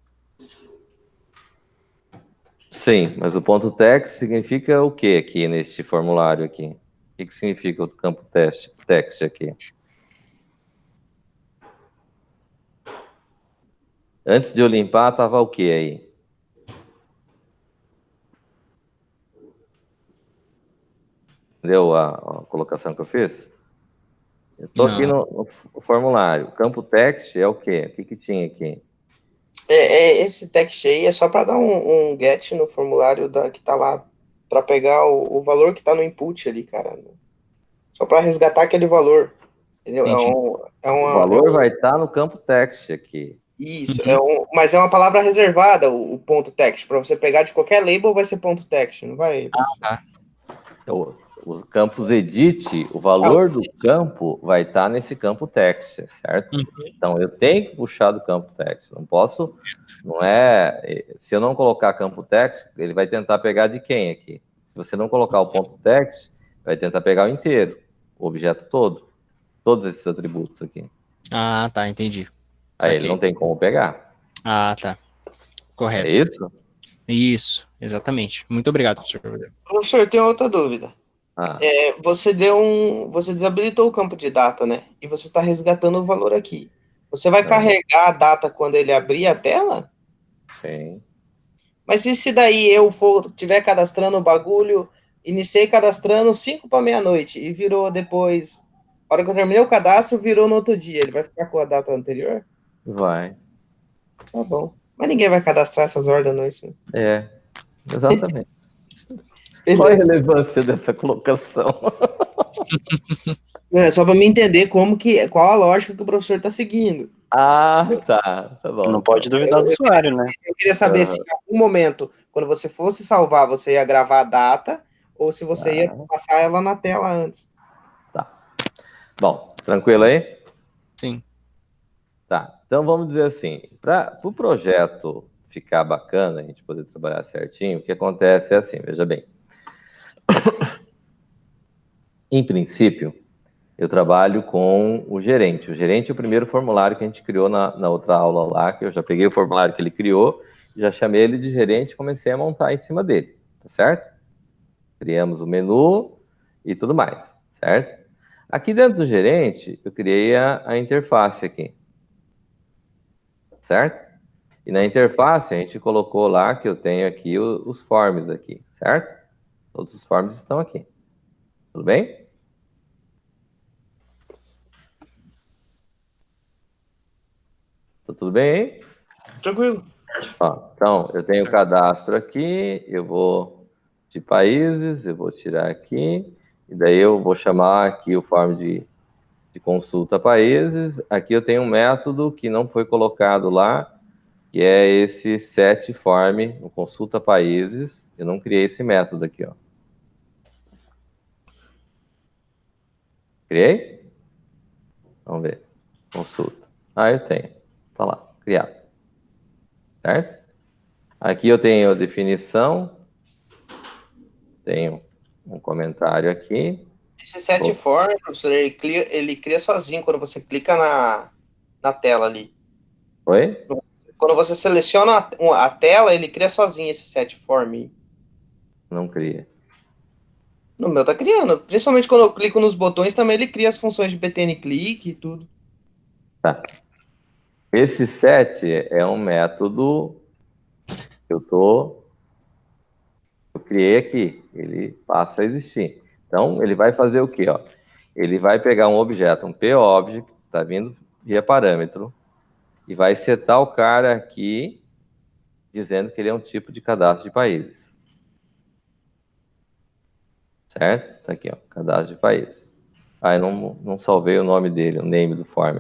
Sim, mas o ponto text significa o que aqui neste formulário aqui? O que significa o campo text aqui? Antes de eu limpar, estava o que aí? Entendeu a colocação que eu fiz? Eu estou aqui no formulário. O campo text é o quê? O que tinha aqui? Esse text aí é só para dar um get no formulário que tá lá para pegar o valor que está no input ali, cara. Só para resgatar aquele valor. Entendeu? O valor vai estar no campo text aqui. Isso, mas é uma palavra reservada, o ponto text. Para você pegar de qualquer label vai ser ponto text, não vai? Os campos edit, o valor do campo vai estar nesse campo text, certo? Então eu tenho que puxar do campo text. Não posso, não é. Se eu não colocar campo text, ele vai tentar pegar de quem aqui? Se você não colocar o ponto text, vai tentar pegar o inteiro, o objeto todo, todos esses atributos aqui. Ah, tá, entendi. Aí ele não tem como pegar. Ah, tá. Correto. É isso? Isso, exatamente. Muito obrigado, professor. Professor, tem outra dúvida. Você desabilitou o campo de data, né? E você está resgatando o valor aqui. Você vai carregar a data quando ele abrir a tela? Sim. Mas e se daí eu tiver cadastrando o bagulho, iniciei cadastrando 5 para meia-noite e virou depois, a hora que eu terminei o cadastro, virou no outro dia, ele vai ficar com a data anterior? Vai. Tá bom. Mas ninguém vai cadastrar essas horas da noite, né? Exatamente. Qual a relevância dessa colocação? É só para me entender qual a lógica que o professor está seguindo. Ah, tá bom. Não pode duvidar do usuário, né? Eu queria saber se em algum momento, quando você fosse salvar, você ia gravar a data ou se você ia passar ela na tela antes. Tá. Bom, tranquilo aí? Sim. Tá. Então vamos dizer assim, para o projeto ficar bacana, a gente poder trabalhar certinho, o que acontece é assim, veja bem. Em princípio, eu trabalho com o gerente. O gerente é o primeiro formulário que a gente criou na outra aula lá, que eu já peguei o formulário que ele criou, já chamei ele de gerente e comecei a montar em cima dele, tá certo? Criamos o menu e tudo mais, certo? Aqui dentro do gerente, eu criei a interface aqui, certo? E na interface, a gente colocou lá que eu tenho aqui os forms aqui, certo? Todos os forms estão aqui. Tudo bem? Tá tudo bem aí? Tranquilo. Então, eu tenho o cadastro aqui, eu vou de países, eu vou tirar aqui, e daí eu vou chamar aqui o form de consulta países. Aqui eu tenho um método que não foi colocado lá, que é esse set form, no consulta países. Eu não criei esse método aqui, ó. Criei? Vamos ver. Consulta. Eu tenho. Tá lá, criado. Certo? Aqui eu tenho a definição. Tenho um comentário aqui. Esse set form, professor, ele cria sozinho quando você clica na tela ali. Oi? Quando você seleciona a tela, ele cria sozinho esse set form. Não cria. No meu tá criando. Principalmente quando eu clico nos botões, também ele cria as funções de btn click e tudo. Tá. Esse set é um método que eu criei aqui. Ele passa a existir. Então, ele vai fazer o quê? Ó? Ele vai pegar um objeto, um PObject, que está vindo via parâmetro, e vai setar o cara aqui, dizendo que ele é um tipo de cadastro de países. Certo? Tá aqui, ó, cadastro de países. Eu não salvei o nome dele, o name do form.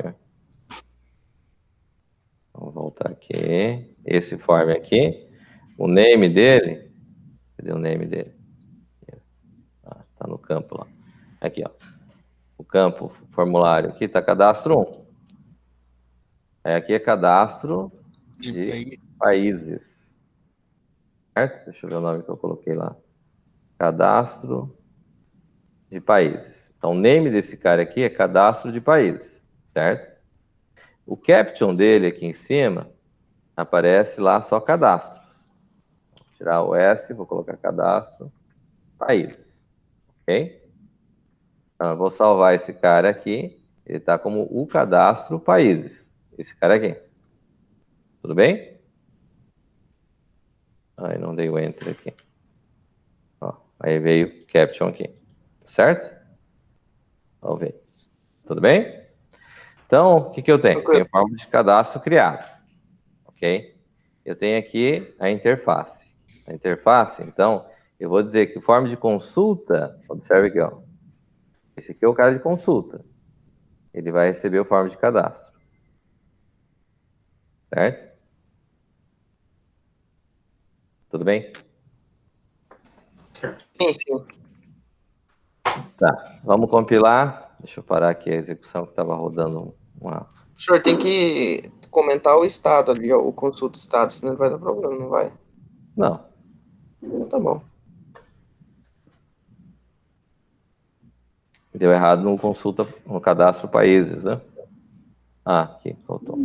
Vamos voltar aqui. Esse form aqui. O name dele. Cadê o name dele? Tá no campo lá. Aqui, ó. O campo, formulário aqui, tá cadastro 1. Aqui é cadastro de países. Certo? Deixa eu ver o nome que eu coloquei lá. Cadastro de países. Então, o name desse cara aqui é cadastro de países. Certo? O caption dele aqui em cima aparece lá só cadastro. Vou tirar o S, vou colocar cadastro países. Ok? Então, eu vou salvar esse cara aqui. Ele está como o cadastro países. Esse cara aqui. Tudo bem? Não dei o enter aqui. Aí veio o caption aqui. Certo? Vamos ver. Tudo bem? Então, o que eu tenho? Eu tenho forma de cadastro criado. Ok? Eu tenho aqui a interface. A interface, então, eu vou dizer que forma de consulta, observe aqui, ó. Esse aqui é o cara de consulta. Ele vai receber o forma de cadastro. Certo? Tudo bem? Sim, sim. Tá, vamos compilar. Deixa eu parar aqui a execução que estava rodando uma... O senhor tem que comentar o estado ali, ó, o consulta estado, senão não vai dar problema, não vai? Não. Então tá bom. Deu errado no consulta, no cadastro países, né? Ah, aqui, faltou.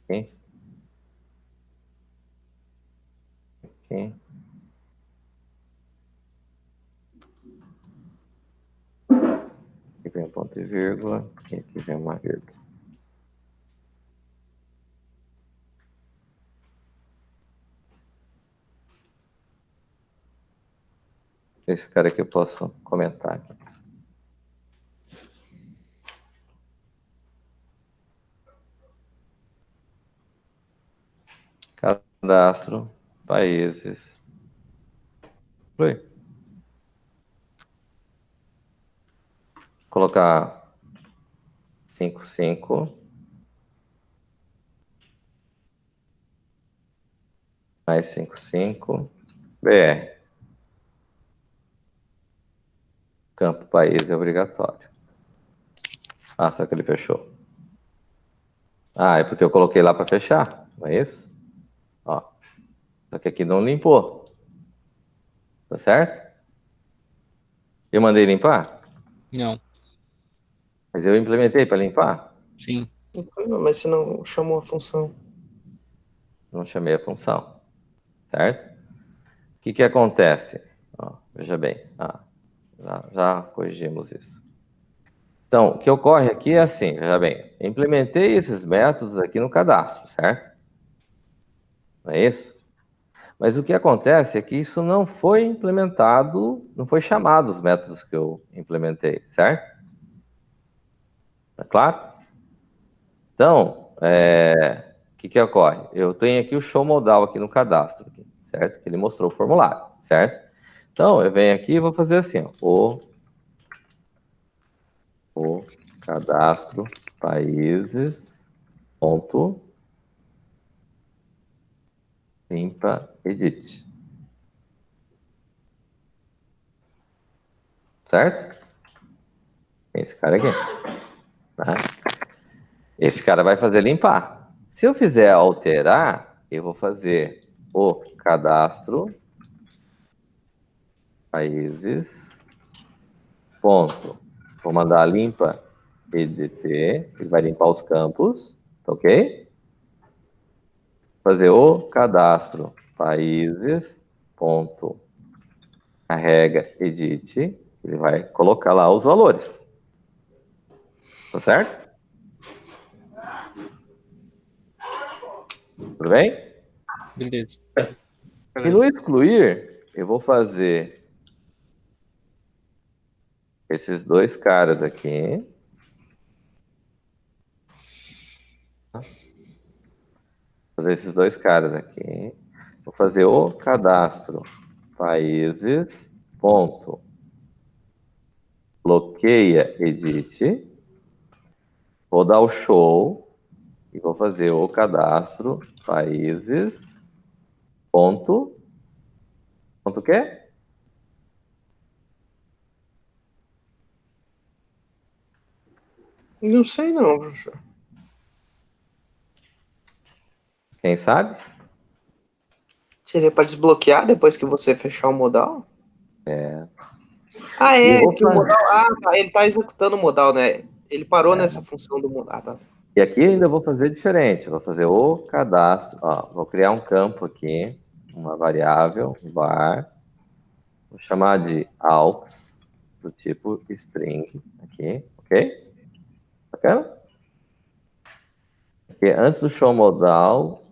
Aqui. Aqui. Aqui vem um ponto e vírgula. Aqui vem uma vírgula. Esse cara aqui eu posso comentar aqui. Cadastro, países. Foi. Colocar 55 mais 55 BR. Campo país é obrigatório. Ah, só que ele fechou. Ah, é porque eu coloquei lá para fechar, não é isso? Ó. Só que aqui não limpou. Tá certo? Eu mandei limpar? Não. Mas eu implementei para limpar? Sim. Mas você não chamou a função. Não chamei a função. Certo? O que acontece? Ó, veja bem. Já corrigimos isso. Então, o que ocorre aqui é assim, veja bem. Implementei esses métodos aqui no cadastro, certo? Não é isso? Mas o que acontece é que isso não foi implementado, não foi chamado os métodos que eu implementei, certo? Tá claro? Então, o que ocorre? Eu tenho aqui o show modal aqui no cadastro, certo? Que ele mostrou o formulário, certo? Então, eu venho aqui e vou fazer assim, ó, o cadastro países ponto limpa edit. Certo? Esse cara aqui. Tá? Esse cara vai fazer limpar. Se eu fizer alterar, eu vou fazer o cadastro países ponto. Vou mandar limpa edit, ele vai limpar os campos, ok? Fazer o cadastro países ponto carrega edit, ele vai colocar lá os valores. Tá certo? Tudo bem? Beleza. E no excluir, eu vou fazer esses dois caras aqui. Fazer esses dois caras aqui. Vou fazer o cadastro países ponto bloqueia edit. Vou dar o show e vou fazer o cadastro países ponto o quê? Não sei não, professor. Quem sabe? Seria para desbloquear depois que você fechar o modal? É. Ah, E é, eu vou que o fazer- modal. Ah, tá, ele tá executando o modal, né? Ele parou nessa função do modal. Ah, tá. E aqui ainda vou fazer diferente. Vou fazer o cadastro. Ó, vou criar um campo aqui, uma variável, var. Vou chamar de aux, do tipo string, aqui, ok? Bacana? Aqui, antes do show modal,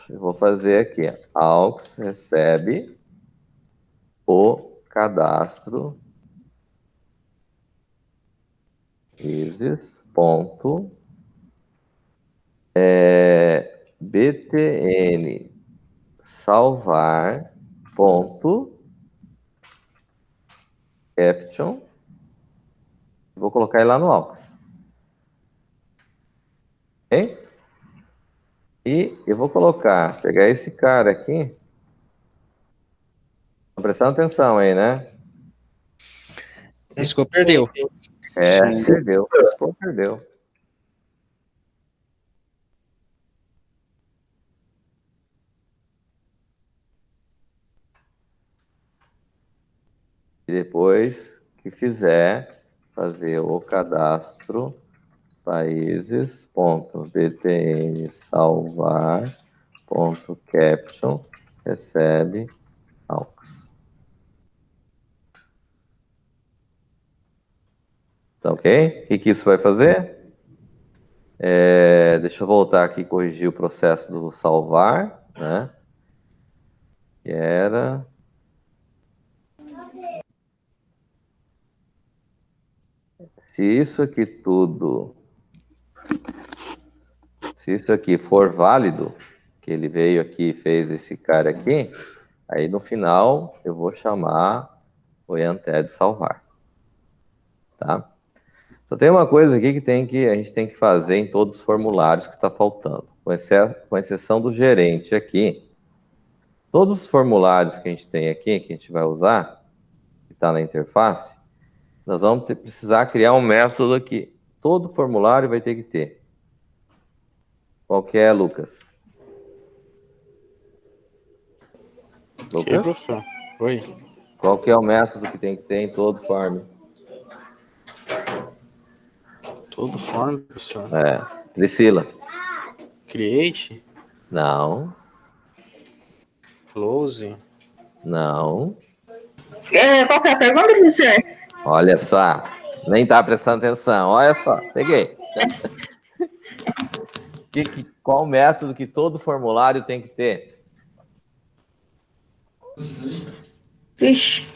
eu vou fazer aqui, aux recebe o cadastro isis ponto btn salvar ponto caption. Vou colocar ele lá no AUX. Ok? E eu vou pegar esse cara aqui. Estão prestando atenção aí, né? Piscou, perdeu. Sim. Perdeu. Pô, perdeu. E depois que fizer, fazer o cadastro países.btn salvar.caption recebe AUX. Tá ok? O que isso vai fazer? Deixa eu voltar aqui e corrigir o processo do salvar, né? Que era... Se isso aqui for válido, que ele veio aqui e fez esse cara aqui, aí no final eu vou chamar o yanted salvar. Tá? Só tem uma coisa aqui que a gente tem que fazer em todos os formulários que está faltando. Com exceção do gerente aqui, todos os formulários que a gente tem aqui, que a gente vai usar, que está na interface, nós vamos precisar criar um método aqui. Todo formulário vai ter que ter. Qual que é, Lucas? Ok, professor. Oi. Qual que é o método que tem que ter em todo form? Todo form, professor. Priscila. Create, Não. close. Não. Qual que é a pergunta, professor? Olha só. Nem tá prestando atenção. Olha só. Peguei. Qual método que todo formulário tem que ter? Vixe.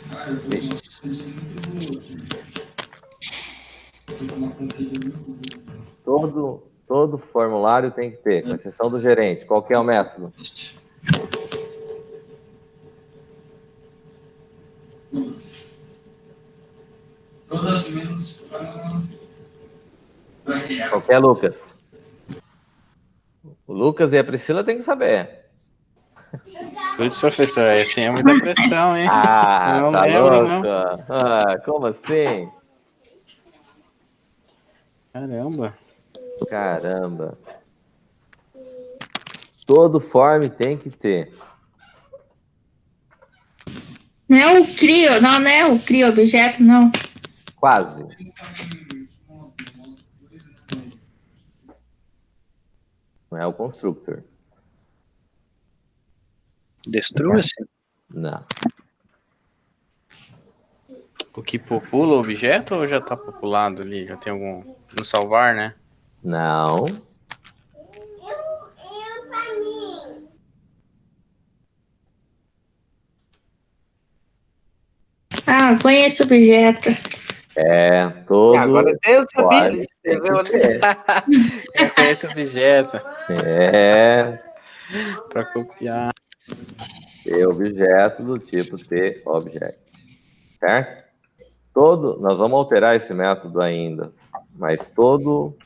Todo formulário tem que ter, com exceção do gerente. Qual que é o método? Todas menos para real. Qual que é, Lucas? O Lucas e a Priscila tem que saber. Putz, professor, esse é muita pressão, hein? Ah, Eu não tá lembro, louco? não. Ah, como assim? Caramba. Caramba. Todo form tem que ter. Não é o CRIO, não é o CRIO objeto, não. Quase. Não é o constructor. Destrua-se? Não. O que popula o objeto ou já tá populado ali? Já tem algum... No salvar, né? Não. Ah, conheço o objeto. Todo Agora até eu sabia, form ele tem escreveu que ali. ter. Eu conheço o objeto. Para copiar. Ter objeto do tipo TObject. Certo? Nós vamos alterar esse método ainda, mas todo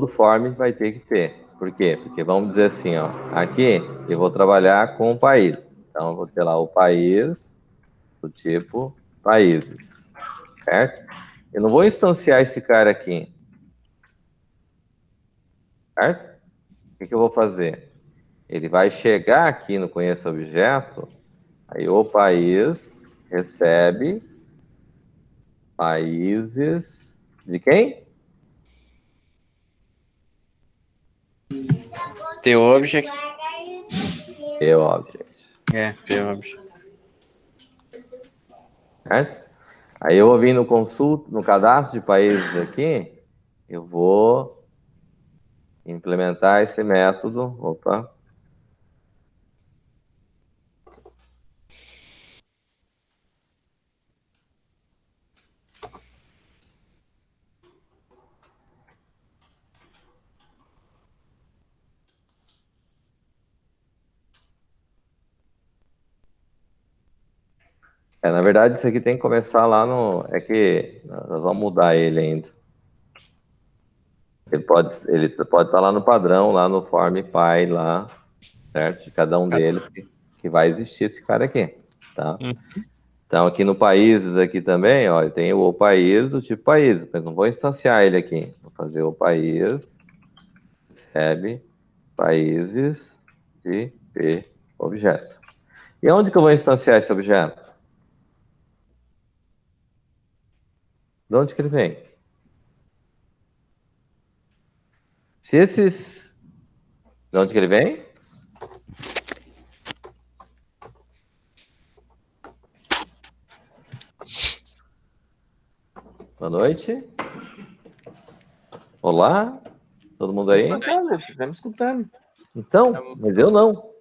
form vai ter que ter. Por quê? Porque vamos dizer assim, ó, aqui eu vou trabalhar com o país. Então eu vou ter lá o país do tipo países. Certo? Eu não vou instanciar esse cara aqui. Certo? O que eu vou fazer? Ele vai chegar aqui no conheça objeto, aí o país recebe países de quem? TObject. TObject. TObject. Certo? Aí eu vou vir no cadastro de países aqui, eu vou implementar esse método. Opa. Na verdade, isso aqui tem que começar lá no... É que nós vamos mudar ele ainda. Ele pode estar lá no padrão, lá no form pai, lá, certo? De cada um deles que vai existir esse cara aqui, tá? Então, aqui no países aqui também, ó, eu tenho o país do tipo país, mas não vou instanciar ele aqui. Vou fazer o país, recebe, países de P objeto. E onde que eu vou instanciar esse objeto? De onde que ele vem? Se esses... De onde que ele vem? Boa noite. Olá. Todo mundo aí? Estamos escutando. Então, mas eu não.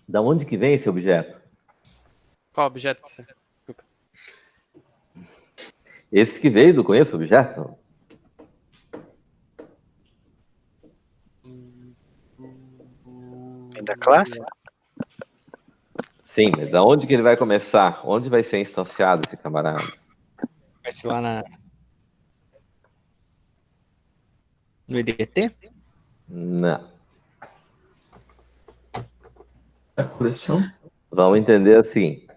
Da onde que vem esse objeto? Qual objeto que você... Esse que veio do conheço objeto? Vem da classe? Sim, mas da onde que ele vai começar? Onde vai ser instanciado esse camarada? Vai ser lá no EDT? Não. A coleção? Vamos entender assim.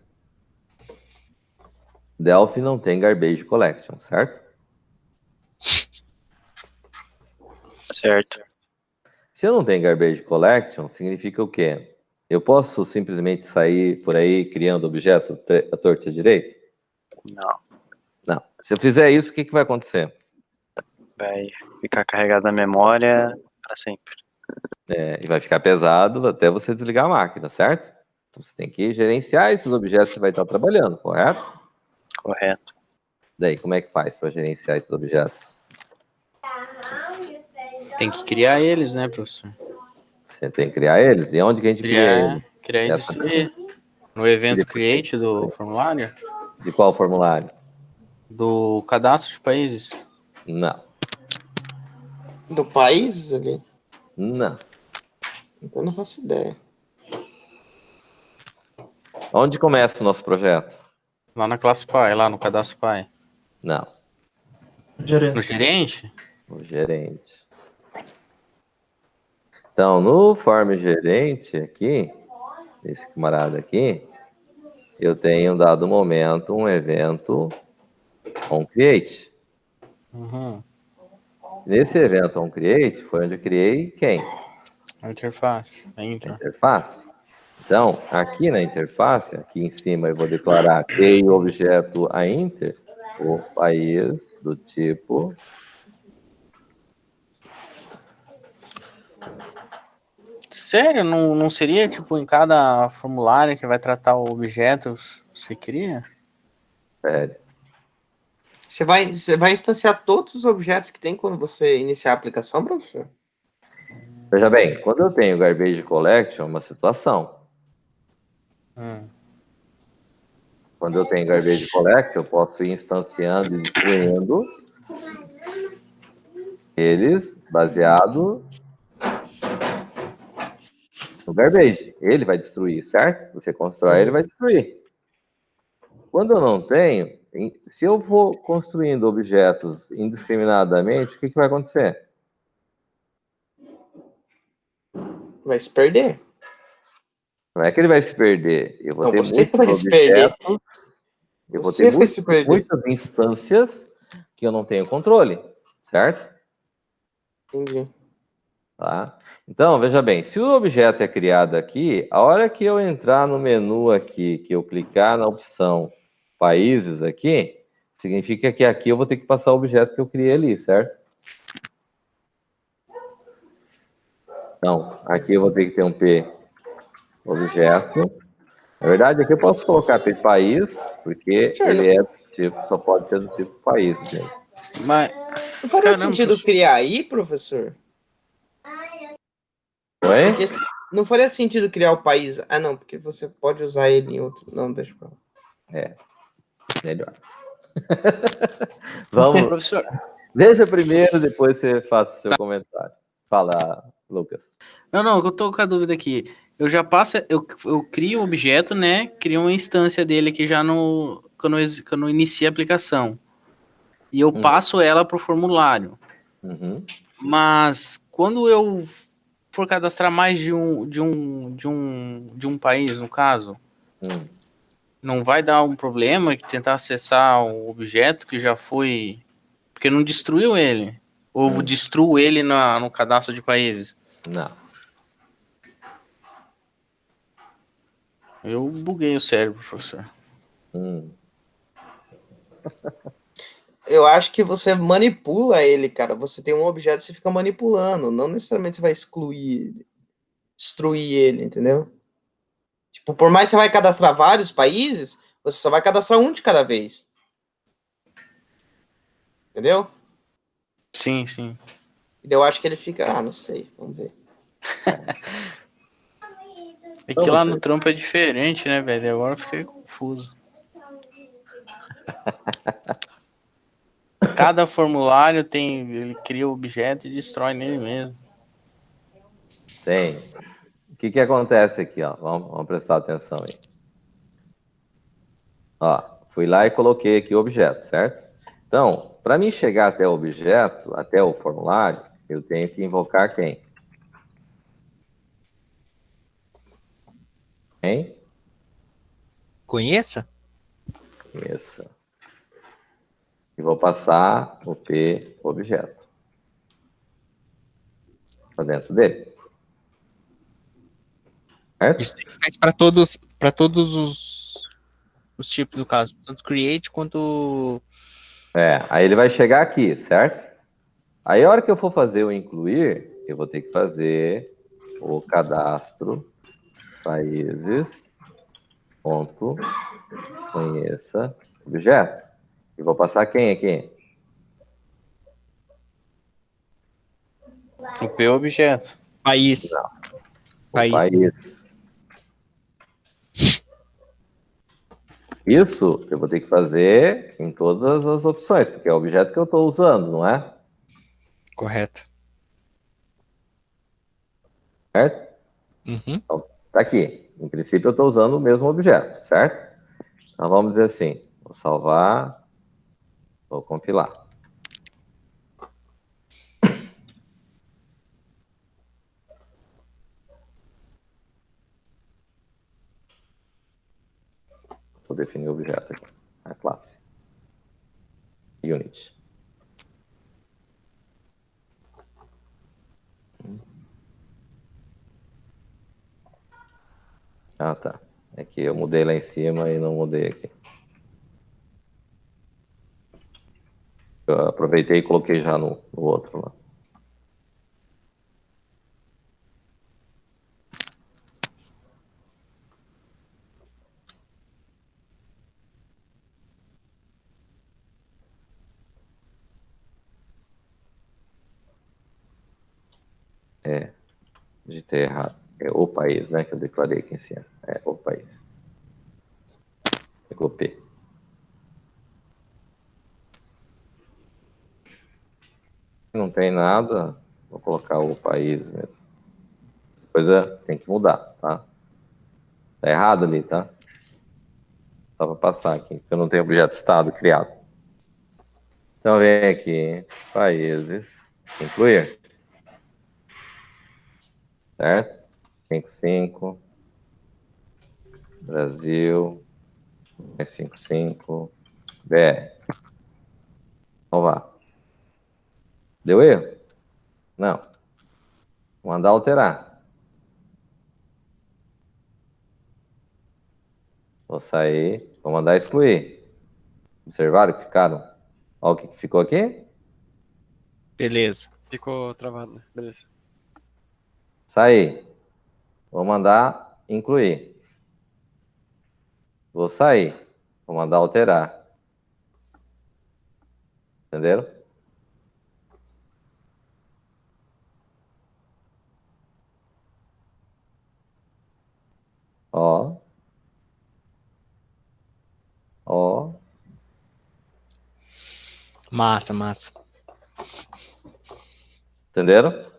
Delphi não tem garbage collection, certo? Certo. Se eu não tenho garbage collection, significa o quê? Eu posso simplesmente sair por aí criando objeto à torta e à direita? Não. Não. Se eu fizer isso, o que vai acontecer? Vai ficar carregado na memória para sempre. E vai ficar pesado até você desligar a máquina, certo? Então você tem que gerenciar esses objetos que você vai estar trabalhando, correto? Correto. Daí, como é que faz para gerenciar esses objetos? Tem que criar eles, né, professor? Você tem que criar eles? E onde que a gente cria eles? Criar eles no evento create do formulário? De qual formulário? Do cadastro de países. Não. Do país ali? Não. Então eu não faço ideia. Onde começa o nosso projeto? Lá na classe pai, lá no cadastro pai. Não. No gerente? No gerente. Então, no form gerente aqui, esse camarada aqui, eu tenho, dado momento, um evento onCreate. Uhum. Nesse evento onCreate foi onde eu criei quem? A interface. A interface. Então, aqui na interface, aqui em cima eu vou declarar criei o objeto a inter, o país do tipo Sério? Não seria, tipo, em cada formulário que vai tratar o objeto, você cria? sério. Você vai instanciar todos os objetos que tem quando você iniciar a aplicação, professor? Veja bem, quando eu tenho garbage collection, é uma situação. Quando eu tenho garbage collection, eu posso ir instanciando e destruindo eles baseado no garbage. Ele vai destruir, certo? Você constrói, ele vai destruir. Quando eu não tenho, se eu for construindo objetos indiscriminadamente, o que vai acontecer? Vai se perder. Não é que ele vai se perder. Eu vou Não, ter você muitos vai se perder. objetos. Eu vou Você ter vai se perder. muitas instâncias que eu não tenho controle, certo? Entendi. Tá? Então, veja bem, se o objeto é criado aqui, a hora que eu entrar no menu aqui, que eu clicar na opção países aqui, significa que aqui eu vou ter que passar o objeto que eu criei ali, certo? Então, aqui eu vou ter que ter um P objeto. Na verdade, aqui eu posso colocar P país, porque ele é do tipo, só pode ser do tipo país. Gente. Mas não faria sentido criar aí, professor? Oi? Porque não faria sentido criar o país. Ah, não, porque você pode usar ele em outro. Não, deixa pra lá. É, melhor. Vamos. Professor. Veja primeiro, depois você faça o seu comentário. Fala, Lucas? Não, eu tô com a dúvida aqui. Eu já passo, eu crio o objeto, né? Crio uma instância dele aqui já quando eu inicio a aplicação. E eu passo ela pro formulário. Uhum. Mas quando eu for cadastrar mais de um país, no caso, não vai dar um problema que tentar acessar o objeto que já foi... Porque não destruiu ele. Ou destruo ele no cadastro de países. Não. Eu buguei o cérebro, professor. Eu acho que você manipula ele, cara. Você tem um objeto e você fica manipulando. Não necessariamente você vai excluir, destruir ele, entendeu? Tipo, por mais que você vai cadastrar vários países, você só vai cadastrar um de cada vez. Entendeu? Sim, sim. Eu acho que ele fica... não sei. Vamos ver. É que lá no trampo é diferente, né, velho? Agora eu fiquei confuso. Cada formulário ele cria o objeto e destrói nele mesmo. Tem. O que acontece aqui, ó? Vamos prestar atenção aí. Ó, fui lá e coloquei aqui o objeto, certo? Então, para mim chegar até o objeto, até o formulário, eu tenho que invocar quem? Quem? Conheça? Conheça. E vou passar o P objeto para dentro dele. Certo? Isso faz para todos os tipos do caso, tanto create quanto... Aí ele vai chegar aqui, certo? Aí a hora que eu for fazer o incluir, eu vou ter que fazer o cadastro países ponto conheça objeto. E vou passar quem aqui? O P objeto. País. Não. País. País. Isso eu vou ter que fazer em todas as opções, porque é o objeto que eu estou usando, não é? Correto. Certo? Então, tá aqui. Em princípio, eu estou usando o mesmo objeto, certo? Então, vamos dizer assim. Vou salvar. Vou compilar. Vou definir o objeto aqui. A classe. Unit. Ah, tá. É que eu mudei lá em cima e não mudei aqui. Eu aproveitei e coloquei já no outro lá. Digitei errado. É o país, né? Que eu declarei aqui em cima. É o país. Pegou P. Não tem nada. Vou colocar o país mesmo. Coisa tem que mudar, tá? Tá errado ali, tá? Só para passar aqui, porque eu não tenho objeto estado criado. Então vem aqui, países, incluir. Certo? 55. Brasil. 55. BR. Então vá. Deu erro? Não. Vou mandar alterar. Vou sair. Vou mandar excluir. Observaram que ficaram? Olha o que ficou aqui. Beleza. Ficou travado, né? Beleza. Sair. Vou mandar incluir. Vou sair. Vou mandar alterar. Entenderam? Ó. Ó. Massa, massa. Entenderam?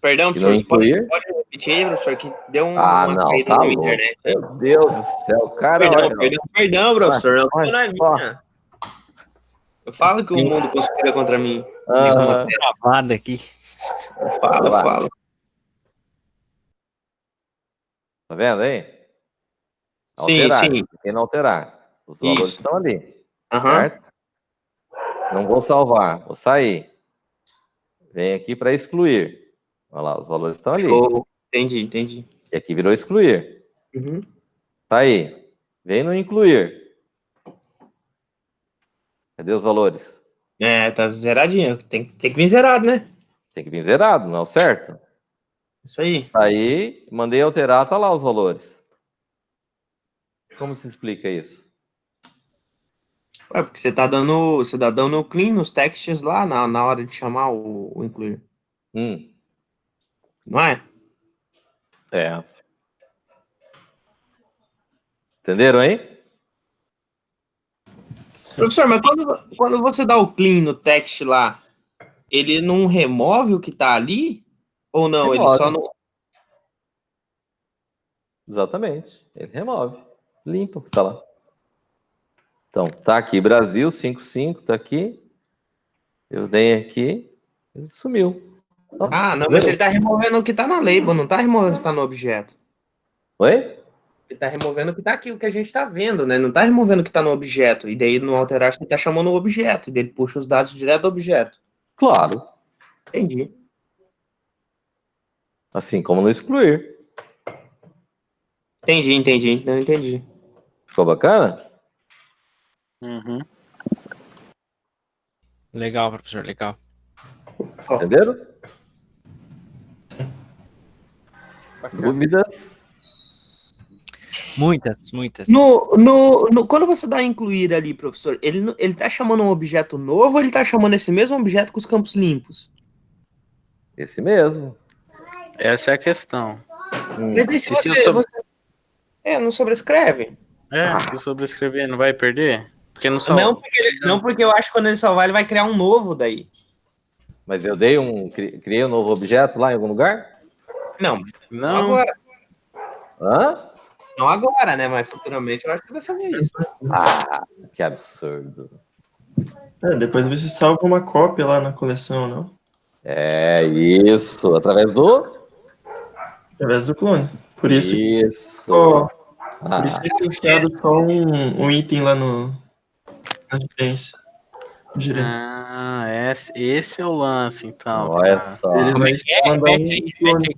Perdão, Se não professor, incluir... pode repetir aí, professor, que deu Ah, uma não, caída tá na minha louco. internet. Meu Deus do céu, cara, olha. Perdão, professor, não Vai, tô na minha. Eu falo que o mundo conspira contra mim. Gravado aqui. Eu falo. Tá vendo aí? Sim, Alterar, sim. tem que alterar. Os valores Isso. estão ali, Aham. certo? Não vou salvar, vou sair. Vem aqui para excluir. Olha lá, os valores estão ali. Show. Entendi. E aqui virou excluir. Uhum. Tá aí. Vem no incluir. Cadê os valores? Tá zeradinho. Tem que vir zerado, né? Tem que vir zerado, não é o certo? Isso aí. Tá aí, mandei alterar, tá lá os valores. Como se explica isso? Porque você tá dando clean nos texts lá na hora de chamar o incluir. Não é? É. Entenderam aí? Professor, mas quando você dá o clean no text lá, ele não remove o que tá ali? Ou não? Remove. Ele só não... Exatamente. Ele remove. Limpa o que tá lá. Então, tá aqui Brasil 55, tá aqui. Eu dei aqui, ele sumiu. Não, mas ele tá removendo o que tá na label, não tá removendo o que tá no objeto. Oi? Ele tá removendo o que tá aqui, o que a gente tá vendo, né? Não tá removendo o que tá no objeto. E daí no alterar ele tá chamando o objeto. E daí ele puxa os dados direto do objeto. Claro. Entendi. Assim como no excluir. Entendi. Não entendi. Ficou bacana? Uhum. Legal, professor, legal. Entenderam? Dúvidas? Muitas. Quando você dá incluir ali, professor, ele tá chamando um objeto novo ou ele tá chamando esse mesmo objeto com os campos limpos? Esse mesmo. Essa é a questão. Mas daí se não sobrescreve. Se sobrescrever, não vai perder? Porque não Não, porque eu acho que quando ele salvar, ele vai criar um novo daí. Mas eu criei um novo objeto lá em algum lugar? Não agora. Hã? Não agora, né? Mas futuramente eu acho que vai fazer isso. Ah, que absurdo. Depois você salva uma cópia lá na coleção, não? É isso, através do clone. Por isso. Isso. Por isso é licenciado só um item lá na gerência. Esse é o lance, então. Olha só. Ele vai mandar clone.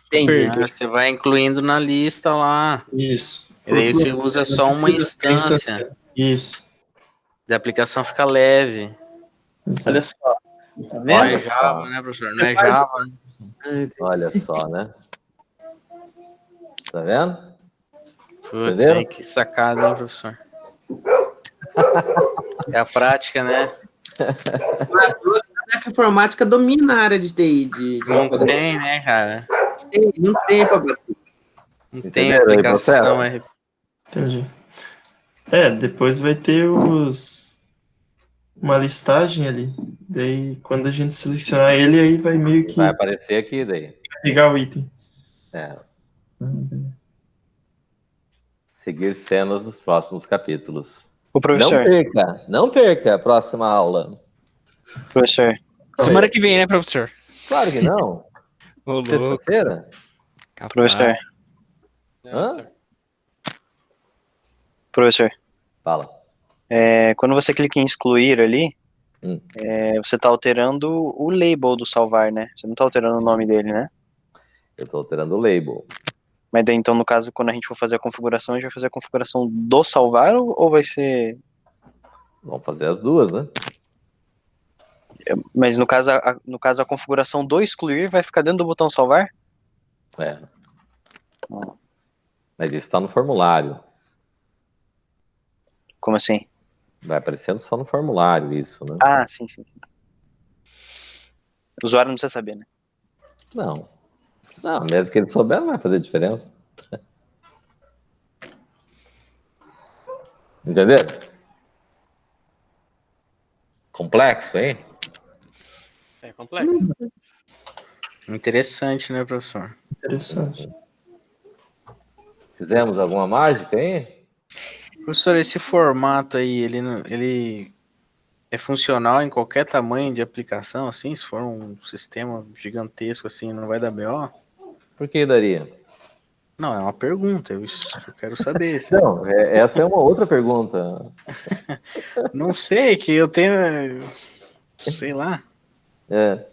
Entendi. Você vai incluindo na lista lá. Isso. E aí você usa só uma instância. Isso. A aplicação fica leve. Olha só. Tá vendo? Não é Java, né, professor? Não é Java. Olha só, né? Tá vendo? Putz, aí, que sacada, hein, professor? É a prática, né? A informática domina a área de TI. Não tem, né, cara? Não tem pra bater. Não tem aplicação. Entendi. Depois vai ter uma listagem ali. Daí, quando a gente selecionar ele, aí vai meio que... Vai aparecer aqui daí. Pegar o item. Seguir cenas dos próximos capítulos. O professor. Não perca a próxima aula. Professor. Semana que vem, né, professor? Claro que não. Sexta-feira? Professor. Hã? Professor. Fala. Quando você clica em excluir ali, você está alterando o label do salvar, né? Você não está alterando o nome dele, né? Eu estou alterando o label. Mas daí, então, no caso, quando a gente for fazer a configuração, a gente vai fazer a configuração do salvar ou vai ser... Vamos fazer as duas, né? Mas no caso, a configuração do excluir vai ficar dentro do botão salvar? Mas isso está no formulário. Como assim? Vai aparecendo só no formulário isso, né? Ah, sim. O usuário não precisa saber, né? Não, mesmo que ele souber, não vai fazer diferença. Entendeu? Complexo, hein? É complexo. Interessante, né, professor? Interessante. Fizemos alguma mágica aí? Professor, esse formato aí, ele é funcional em qualquer tamanho de aplicação, assim? Se for um sistema gigantesco, assim, não vai dar BO? Por que daria? Não, é uma pergunta, eu quero saber. Não, essa é uma outra pergunta. Não sei, que eu tenho, sei lá, É.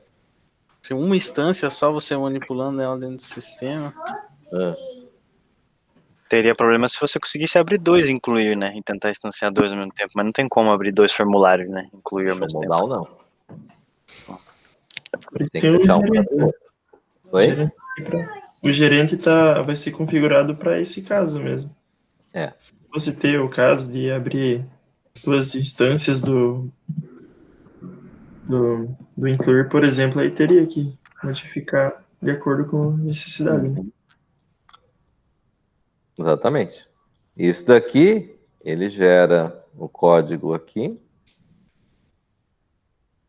se uma instância só você manipulando ela dentro do sistema. Teria problema se você conseguisse abrir dois e incluir, né? E tentar instanciar dois ao mesmo tempo. Mas não tem como abrir dois formulários, né? Incluir ao mesmo tempo. Não. Tem que deixar um. Oi? O gerente vai ser configurado para esse caso mesmo. Se você ter o caso de abrir duas instâncias do incluir, por exemplo, aí teria que modificar de acordo com necessidade. Né? Exatamente. Isso daqui, ele gera o código aqui,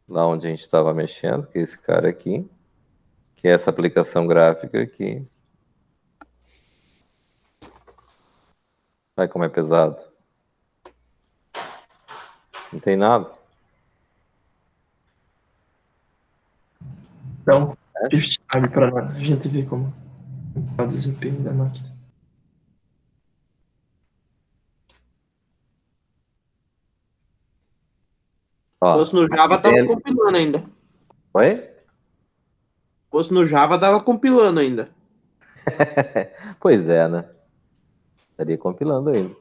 lá onde a gente estava mexendo, que é esse cara aqui, que é essa aplicação gráfica aqui. Olha como é pesado. Não tem nada. Então, abre para a gente ver como é o desempenho da máquina. Se fosse no Java, tava compilando ainda. Oi? Se fosse no Java, tava compilando ainda. Pois é, né? Estaria compilando ainda.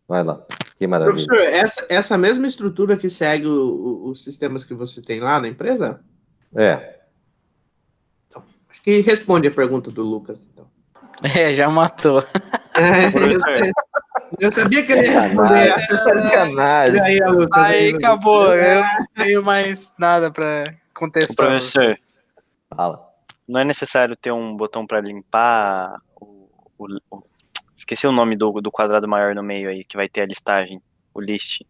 Vai lá. Que maravilha. Professor, essa mesma estrutura que segue os sistemas que você tem lá na empresa? Então, acho que responde a pergunta do Lucas. Então. Já matou. Eu sabia que ele ia responder. Sacanagem. Aí acabou. Eu não tenho mais nada para contestar. Professor, fala. Não é necessário ter um botão para limpar esqueci o nome do quadrado maior no meio aí, que vai ter a listagem, o list,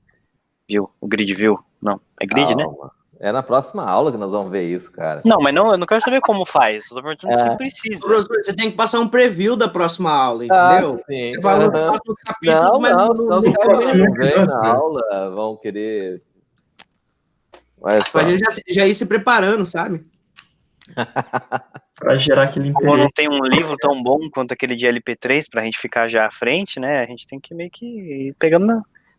view, o grid view. Não, é grid, né? É na próxima aula que nós vamos ver isso, cara. Não, mas não, eu não quero saber como faz. Eu tô perguntando se precisa. Professor, você tem que passar um preview da próxima aula, entendeu? Sim. Você vai nos próximos capítulos, mas não vem na aula, vão querer... Pra gente já ir se preparando, sabe? Para gerar aquele Como interesse. não tem um livro tão bom quanto aquele de LP3 pra gente ficar já à frente, né? A gente tem que meio que ir pegando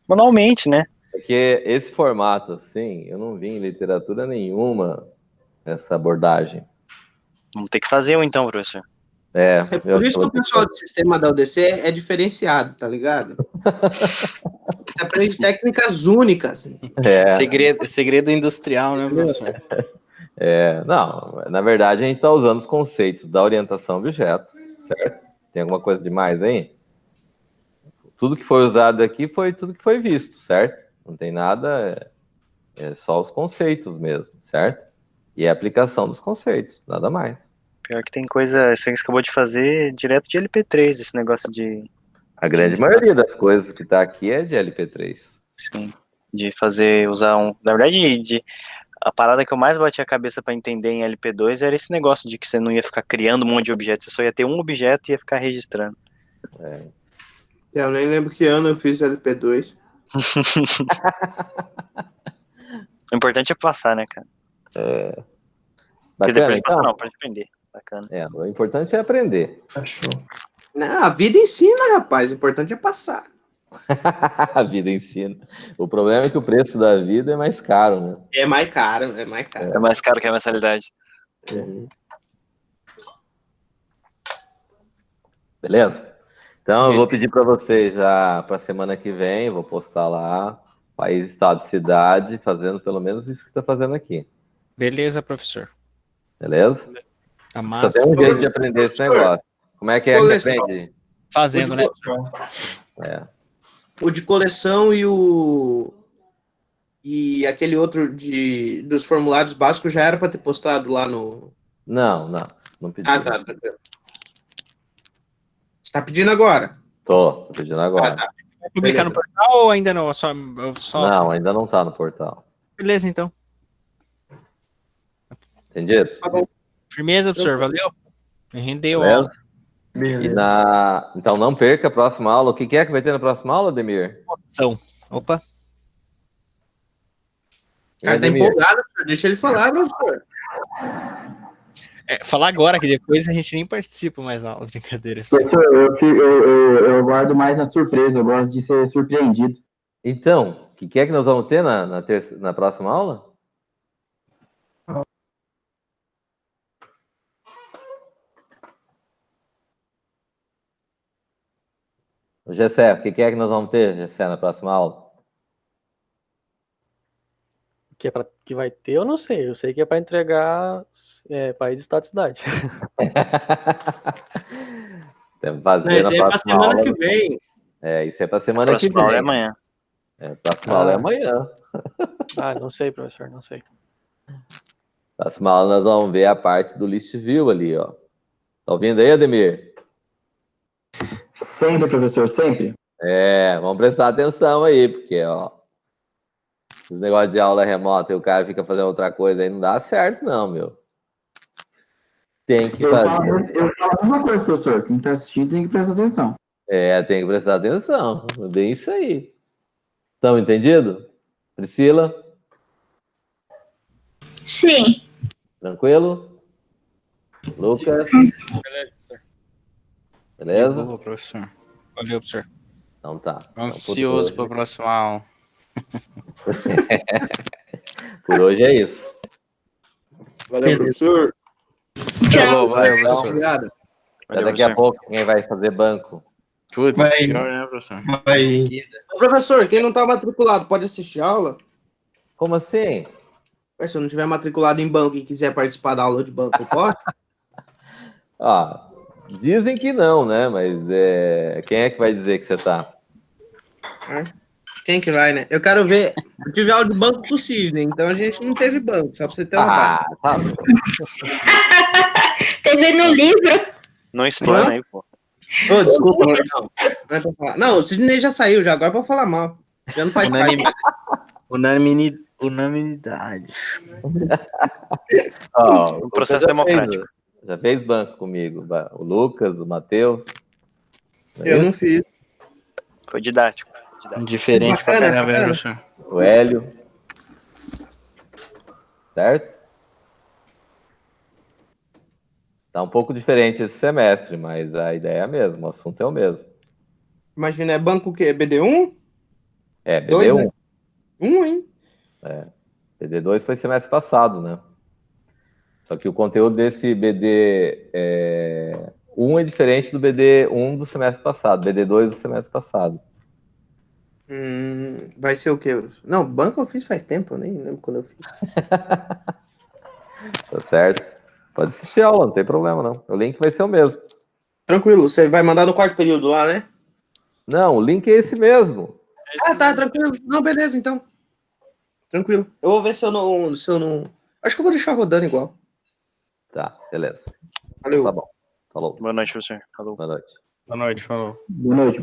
manualmente, né? Porque esse formato, assim, eu não vi em literatura nenhuma essa abordagem. Vamos ter que fazer um então, professor. É por isso que o pessoal do sistema da UDC é diferenciado, tá ligado? Você aprende técnicas únicas. Segredo industrial, né, professor? Não, na verdade a gente está usando os conceitos da orientação a objeto, certo? Tem alguma coisa demais aí? Tudo que foi usado aqui foi tudo que foi visto, certo? Não tem nada, é só os conceitos mesmo, certo? E a aplicação dos conceitos, nada mais. Pior que tem coisa, você acabou de fazer direto de LP3, esse negócio de... A grande maioria das coisas que está aqui é de LP3. Sim, de usar um... Na verdade, a parada que eu mais bati a cabeça para entender em LP2 era esse negócio de que você não ia ficar criando um monte de objetos, você só ia ter um objeto e ia ficar registrando. Eu nem lembro que ano eu fiz LP2. O importante é passar, né, cara? Quer dizer, pode passar não, pode aprender. Bacana. O importante é aprender. Achou. Não, a vida ensina, rapaz. O importante é passar. A vida ensina. O problema é que o preço da vida é mais caro, né? É mais caro, é mais caro. É mais caro que a mensalidade. Beleza? Então eu vou pedir para vocês já para a semana que vem, vou postar lá, país, estado, cidade, fazendo pelo menos isso que está fazendo aqui. Beleza, professor. Beleza? Tá Só massa. tem um jeito de aprender esse negócio. Como é que aprende? Fazendo, né? O de coleção e aquele outro dos formulários básicos já era para ter postado lá no... Não pedi. Ah, tá. Você tá pedindo agora? Tô pedindo agora. Tá. Vai publicar no portal ou ainda não? Não, ainda não tá no portal. Beleza, então. Entendido? Tá bom. Firmeza, professor. Valeu. Me rendeu. Beleza? Beleza. Então não perca a próxima aula. O que é que vai ter na próxima aula, Ademir? Noção. Opa. Cara, tá empolgado, professor. Deixa ele falar, professor. Falar agora, que depois a gente nem participa mais na aula. Brincadeira. Professor, eu guardo mais na surpresa, eu gosto de ser surpreendido. Então, o que é que nós vamos ter na próxima aula? Gessé, o que é que nós vamos ter, Gessé, na próxima aula? Que vai ter, eu não sei. Eu sei que é para entregar país, estado e cidade. Temos que fazer na próxima semana aula. Que vem. Isso é para semana que vem. Próxima aula é amanhã. Próxima aula é amanhã. Não sei, professor, não sei. Próxima aula nós vamos ver a parte do list view ali, ó. Tá ouvindo aí, Ademir? Sempre, professor, sempre. Vamos prestar atenção aí, porque, ó, esse negócio de aula remota e o cara fica fazendo outra coisa aí, não dá certo, não, meu. Tem que fazer. Eu falo a mesma coisa, professor. Quem tá assistindo tem que prestar atenção. Tem que prestar atenção. Bem isso aí. Estão entendido? Priscila? Sim. Tranquilo? Lucas? Beleza, professor. Beleza? Boa, professor. Valeu, professor. Então tá. Ansioso para a próxima aula. Por hoje é isso. Valeu, professor. Tchau. Valeu, professor. Obrigado. Até daqui a pouco quem vai fazer banco. Putz, pior, né, professor? Ô, professor, quem não tá matriculado pode assistir a aula? Como assim? Se eu não tiver matriculado em banco e quiser participar da aula de banco, eu posso? Dizem que não, né? Mas quem é que vai dizer que você tá? Quem que vai, né? Eu quero ver. Eu tive aula de banco com o Sidney, então a gente não teve banco, só pra você ter uma base. Tá. Teve no livro. Não explana aí, pô. Desculpa, não é pra falar. Não, o Sidney já saiu, já agora é pra falar mal. Já não faz parte. Unanimidade. O processo democrático. Já fez banco comigo. O Lucas, o Matheus. Eu não fiz. Foi didático. Diferente pra caramba, professor. O Hélio. Certo? Tá um pouco diferente esse semestre, mas a ideia é a mesma, o assunto é o mesmo. Imagina, é banco o quê? BD1? BD1. 2, né? 1, hein? BD2 foi semestre passado, né? Só que o conteúdo desse BD1 é diferente do BD1 do semestre passado, BD2 do semestre passado. Vai ser o quê? Não, banco eu fiz faz tempo, eu nem lembro quando eu fiz. Tá certo. Pode assistir a aula, não tem problema não. O link vai ser o mesmo. Tranquilo, você vai mandar no quarto período lá, né? Não, o link é esse mesmo. Tá, tranquilo. Não, beleza, então. Tranquilo. Eu vou ver se eu não... Acho que eu vou deixar rodando igual. Tá, beleza. Valeu. Tá bom. Falou. Boa noite, professor. Falou. Boa noite. Boa noite, falou. Boa noite.